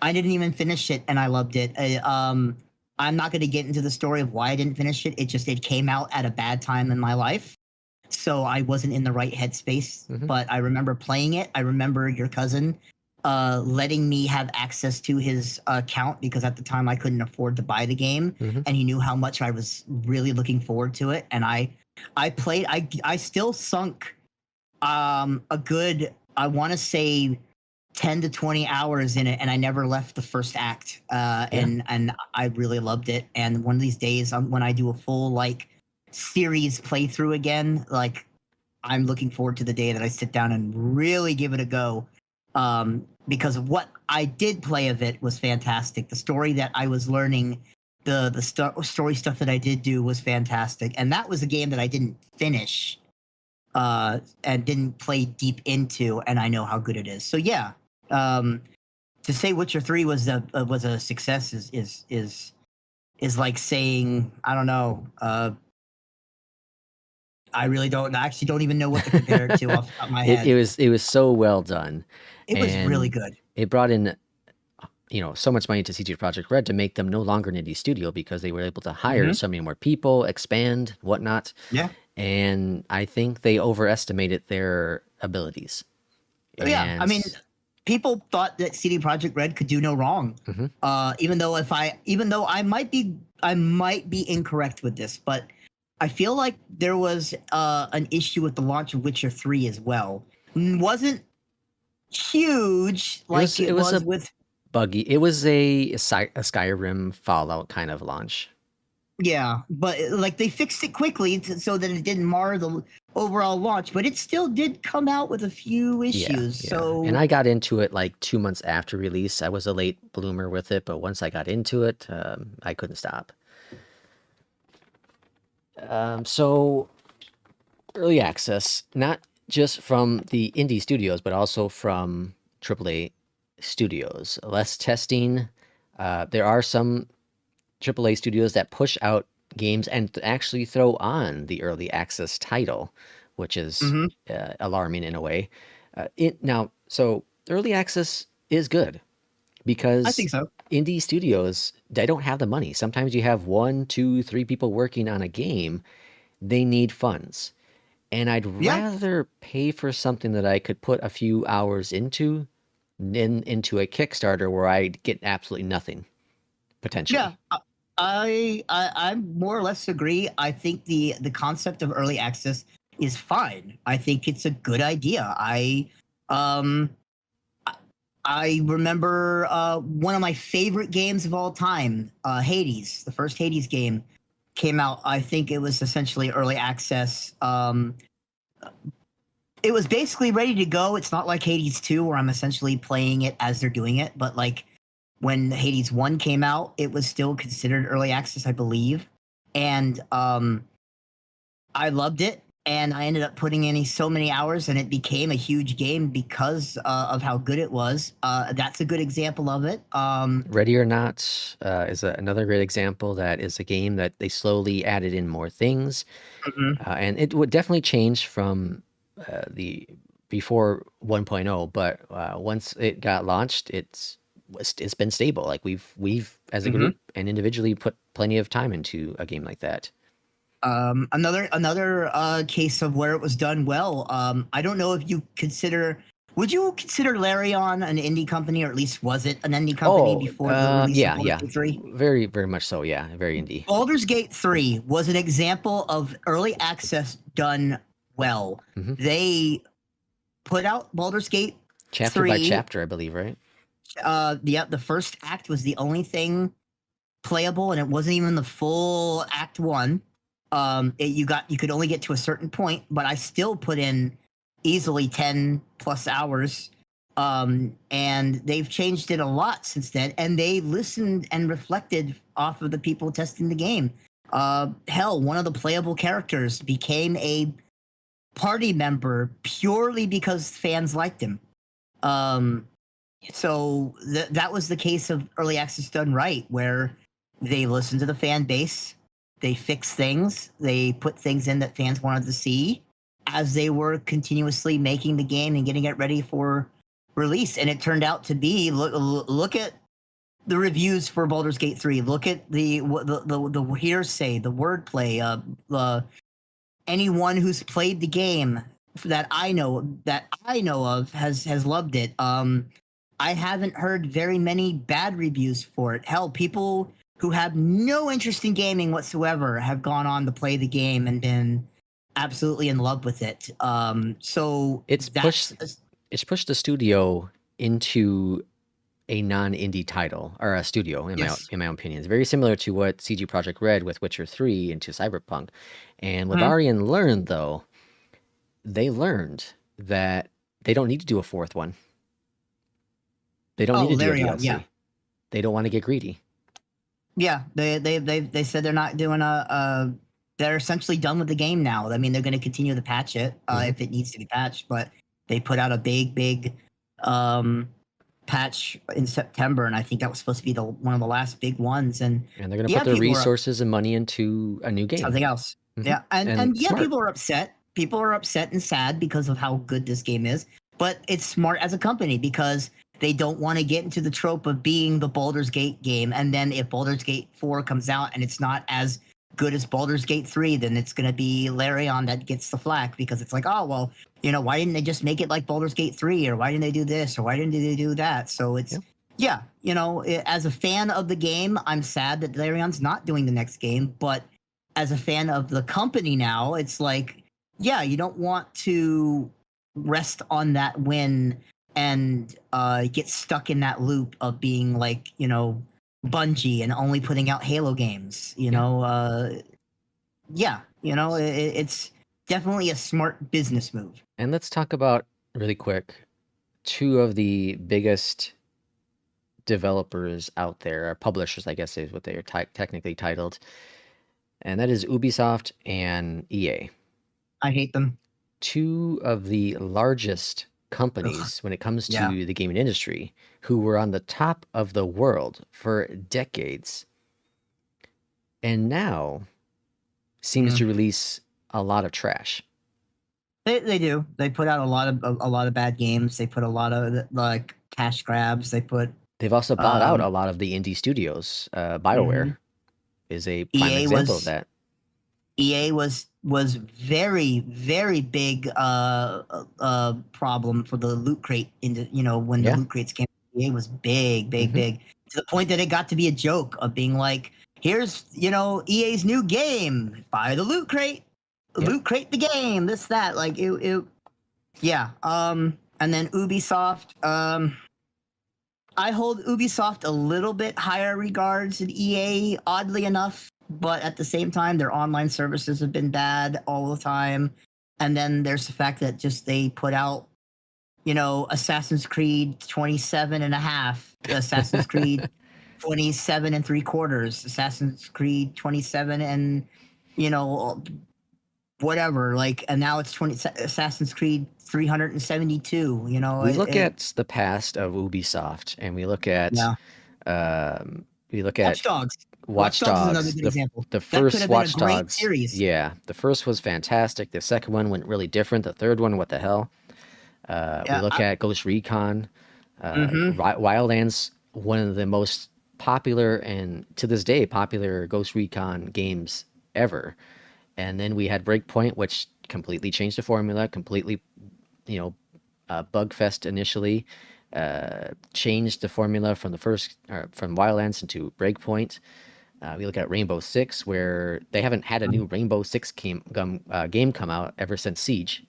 I didn't even finish it, and I loved it. I'm not going to get into the story of why I didn't finish it. It came out at a bad time in my life. So I wasn't in the right headspace, but I remember playing it. I remember your cousin letting me have access to his account because at the time I couldn't afford to buy the game, and he knew how much I was really looking forward to it. And I played. I still sunk A good, I want to say 10 to 20 hours in it, and I never left the first act.
Yeah.
And I really loved it. And one of these days, when I do a full like series playthrough again, like I'm looking forward to the day that I sit down and really give it a go. Because what I did play of it was fantastic. The story that I was learning, story stuff that I did do was fantastic, and that was a game that I didn't finish and didn't play deep into, and I know how good it is. So yeah, to say Witcher 3 was a success is like saying, I don't know. I really don't. I actually don't even know what to compare it to off the top of my
It
head.
it was so well done,
It was really
and
good.
it brought in, so much money to CG Project Red to make them no longer an indie studio because they were able to hire
Hmm.
so many more people, expand, whatnot.
Yeah.
And I think they overestimated their abilities.
Yeah. I
And
mean, people thought that CD Projekt Red could do no wrong.
Mhm.
Even though I might be incorrect with this, but I feel like there was an issue with the launch of Witcher 3 as well. Wasn't huge like
it
it
was
was
a
with.
buggy. It was a Skyrim Fallout kind of launch.
Yeah, but like they fixed it quickly so that it didn't mar the overall launch, but it still did come out with a few
Yeah,
issues.
yeah. And
So
I got into it like 2 months after release. I was a late bloomer with it, but once I got into it, I couldn't stop. So early access, not just from the indie studios, but also from AAA studios. Less testing. There are some AAA studios that push out games and actually throw on the early access title, which is
mhm,
alarming in a way. So early access is good
I
because
think so.
indie studios, they don't have the money. Sometimes you have one, two, three people working on a game. They need funds. And I'd
Yeah,
rather pay for something that I could put a few hours into than into a Kickstarter where I get absolutely nothing,
yeah.
potentially.
I more or less agree. I think the concept of early access is fine. I think it's a good idea. Um I remember one of my favorite games of all time, Hades. The first Hades game came out. I think it was essentially early access. It was basically ready to go. It's not like Hades 2 where I'm essentially playing it as they're doing it, but like when Hades 1 came out, it was still considered early access, I believe. And I loved it, and I ended up putting in so many hours, and it became a huge game because of how good it was. That's a good example of it.
Ready or Not is another great example. That is a game that they slowly added in more things,
Mhm.
and it would definitely change from the before 1.0. But once it got launched, it's been stable. Like we've as a
Mhm.
group and individually put plenty of time into a game like that.
Another case of where it was done well. I don't know if you consider. Would you consider Larion an indie company, or at least was it an indie company
Oh,
before the release of
yeah,
Baldur's
yeah,
Gate 3?
very, very much so. Yeah, very indie.
Baldur's Gate 3 was an example of early access done well.
Hmm.
They put out Baldur's Gate
Chapter by
3.
chapter, I believe, right?
The first act was the only thing playable, and it wasn't even the full act one. You could only get to a certain point, but I still put in easily 10 plus hours. And they've changed it a lot since then, and they listened and reflected off of the people testing the game. Hell, one of the playable characters became a party member purely because fans liked him. Um, so that was the case of early access done right, where they listened to the fan base, they fixed things, they put things in that fans wanted to see as they were continuously making the game and getting it ready for release. And it turned out to be, look at the reviews for Baldur's Gate 3. Look at the hearsay, the wordplay. Anyone who's played the game that I know of has loved it. I haven't heard very many bad reviews for it. Hell, people who have no interest in gaming whatsoever have gone on to play the game and been absolutely in love with it. So
It's
that's
pushed the studio into a non-indie title or a studio
yes.
in my own opinion. It's very similar to what CG Projekt Red with Witcher 3 into Cyberpunk. And with
Mhm.
Arian learned though, they learned that they don't need to do a fourth one. They don't need
Oh,
to do a
Larion, yeah.
DLC. They don't want to get greedy.
Yeah, they said they're not doing a they're essentially done with the game now. I mean, they're going to continue to patch it
Mhm.
if it needs to be patched, but they put out a big um, patch in September, and I think that was supposed to be the one of the last big ones. And
And they're going to put
yeah,
their
people are
resources and money into a new game.
something else.
Mhm.
Yeah, and
And
yeah,
smart.
people are upset. People are upset and sad because of how good this game is. But it's smart as a company because they don't want to get into the trope of being the Baldur's Gate game. And then if Baldur's Gate 4 comes out and it's not as good as Baldur's Gate 3, then it's going to be Larion that gets the flack because it's like, oh, well, why didn't they just make it like Baldur's Gate 3? Or why didn't they do this? Or why didn't they do that? So it's, yeah, as a fan of the game, I'm sad that Larion's not doing the next game. But as a fan of the company now, it's like, yeah, you don't want to rest on that win and get stuck in that loop of being like, Bungie and only putting out Halo games.
Yeah.
Yeah, it's definitely a smart business move.
And let's talk about really quick two of the biggest developers out there, or publishers, I guess is what they are technically titled, and that is Ubisoft and EA.
I hate them.
Two of the largest companies when it comes
Yeah.
to the gaming industry who were on the top of the world for decades and now seems to release a lot of trash.
They do. They put out a lot of bad games. They put a lot of like cash grabs.
They've also bought out a lot of the indie studios. BioWare is a prime example of that.
EA was very big problem for the loot crate when the loot crates came. EA was big to the point that it got to be a joke of being like, here's EA's new game, buy the loot crate, loot crate the game, this that, like it yeah. And then Ubisoft, I hold Ubisoft a little bit higher regards than EA, oddly enough. But at the same time, their online services have been bad all the time. And then there's the fact that just they put out, Assassin's Creed 27 and a half, Assassin's Creed 27 and 3/4, Assassin's Creed 27 and, whatever. Like, and now it's Assassin's Creed 372.
We look at the past of Ubisoft, and we look at
Watch Dogs.
Watch
Dogs is another
Dogs.
good example.
The
That could
first
have been a
Watch
great
Dogs,
series.
yeah, the first was fantastic. The second one went really different. The third one, what the hell? We look at Ghost Recon, Wildlands, one of the most popular and to this day popular Ghost Recon games ever. And then we had Breakpoint, which completely changed the formula, completely, bug fest initially, changed the formula from from Wildlands into Breakpoint. We look at Rainbow Six, where they haven't had a new Rainbow Six game come out ever since Siege.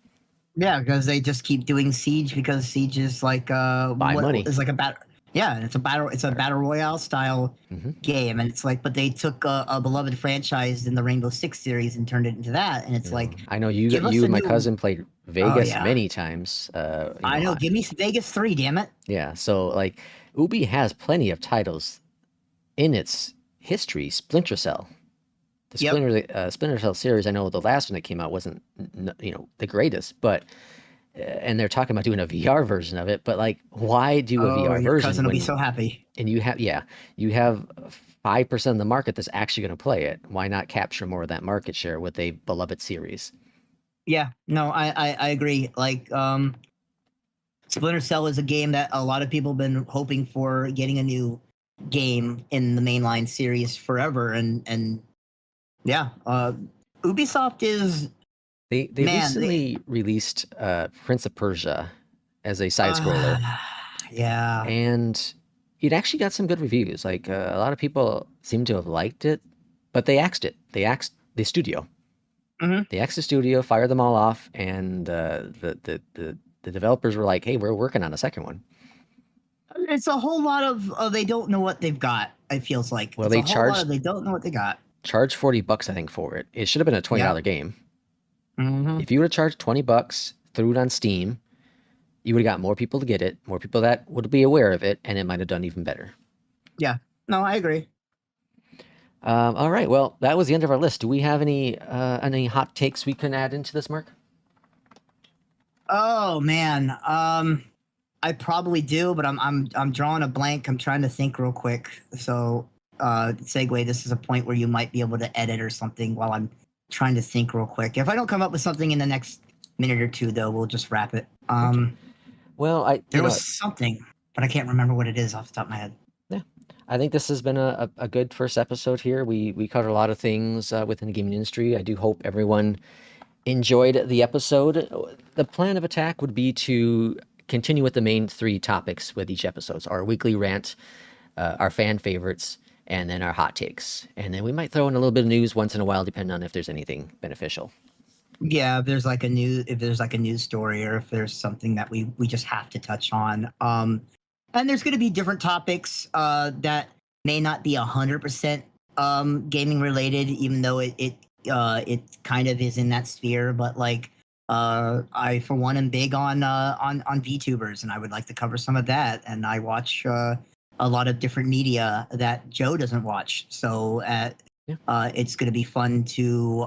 Yeah, because they just keep doing Siege because Siege is like
money.
is like a battle. Yeah, it's a battle royale style game, and it's like, but they took a beloved franchise in the Rainbow Six series and turned it into that, and it's like,
I know you and my cousin played Vegas many times.
I know, give me Vegas 3, damn it.
Yeah, so like Ubi has plenty of titles in its history. Splinter Cell, the Splinter Cell series. I know the last one that came out wasn't the greatest, but and they're talking about doing a VR version of it. But like, why do a VR
your
version?
Cousin will be so happy.
And you have 5% of the market that's actually going to play it. Why not capture more of that market share with a beloved series?
Yeah, no, I agree. Like, Splinter Cell is a game that a lot of people have been hoping for getting a new game in the mainline series forever, and yeah, Ubisoft is
they recently released Prince of Persia as a side scroller.
Yeah,
and it actually got some good reviews. Like a lot of people seem to have liked it, but they axed it. They axed the studio. They asked the studio, fired them all off, and the developers were like, "Hey, we're working on a second one."
It's a whole lot of they don't know what they've got. It feels like
Well,
it's
they
a whole lot of
charged
they don't know what they got.
$40, I think, for it. It should have been a $20
Yeah.
game.
Mm-hmm.
If you would have charged $20, threw it on Steam, you would have got more people to get it, more people that would be aware of it, and it might have done even better.
Yeah. No, I agree.
All right. Well, that was the end of our list. Do we have any hot takes we can add into this, Mark?
Oh man. I probably do, but I'm drawing a blank. I'm trying to think real quick. So, segue. This is a point where you might be able to edit or something while I'm trying to think real quick. If I don't come up with something in the next minute or two, though, we'll just wrap it.
Okay. Well,
there was something, but I can't remember what it is off the top of my head.
Yeah, I think this has been a good first episode here. We covered a lot of things within the gaming industry. I do hope everyone enjoyed the episode. The plan of attack would be to continue with the main 3 topics with each episode. So our weekly rant, our fan favorites, and then our hot takes. And then we might throw in a little bit of news once in a while, depending on if there's anything beneficial.
Yeah, if there's like a news story, or if there's something that we just have to touch on. And there's going to be different topics that may not be 100% gaming related, even though it kind of is in that sphere. But like, I for one am big on VTubers, and I would like to cover some of that. And I watch a lot of different media that Joe doesn't watch, so it's going to be fun to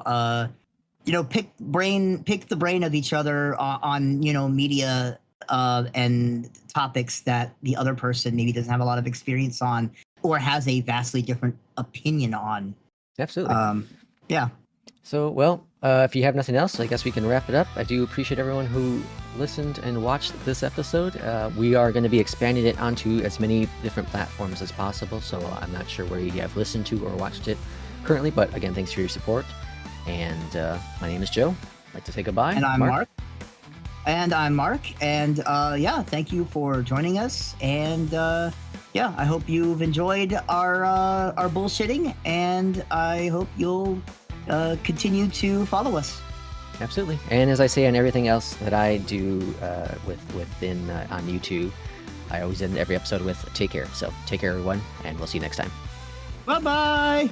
pick the brain of each other on media and topics that the other person maybe doesn't have a lot of experience on, or has a vastly different opinion on.
Absolutely.
Yeah.
So, well, if you have nothing else, I guess we can wrap it up. I do appreciate everyone who listened and watched this episode. We are going to be expanding it onto as many different platforms as possible, so I'm not sure where you have listened to or watched it currently, but again, thanks for your support. And my name is Joe. I'd like to say goodbye.
And I'm Mark. And I'm Mark. And thank you for joining us. And I hope you've enjoyed our bullshitting, and I hope you'll continue to follow us.
Absolutely. And as I say on everything else that I do within on YouTube, I always end every episode with take care. So take care, everyone, and we'll see you next time.
Bye-bye.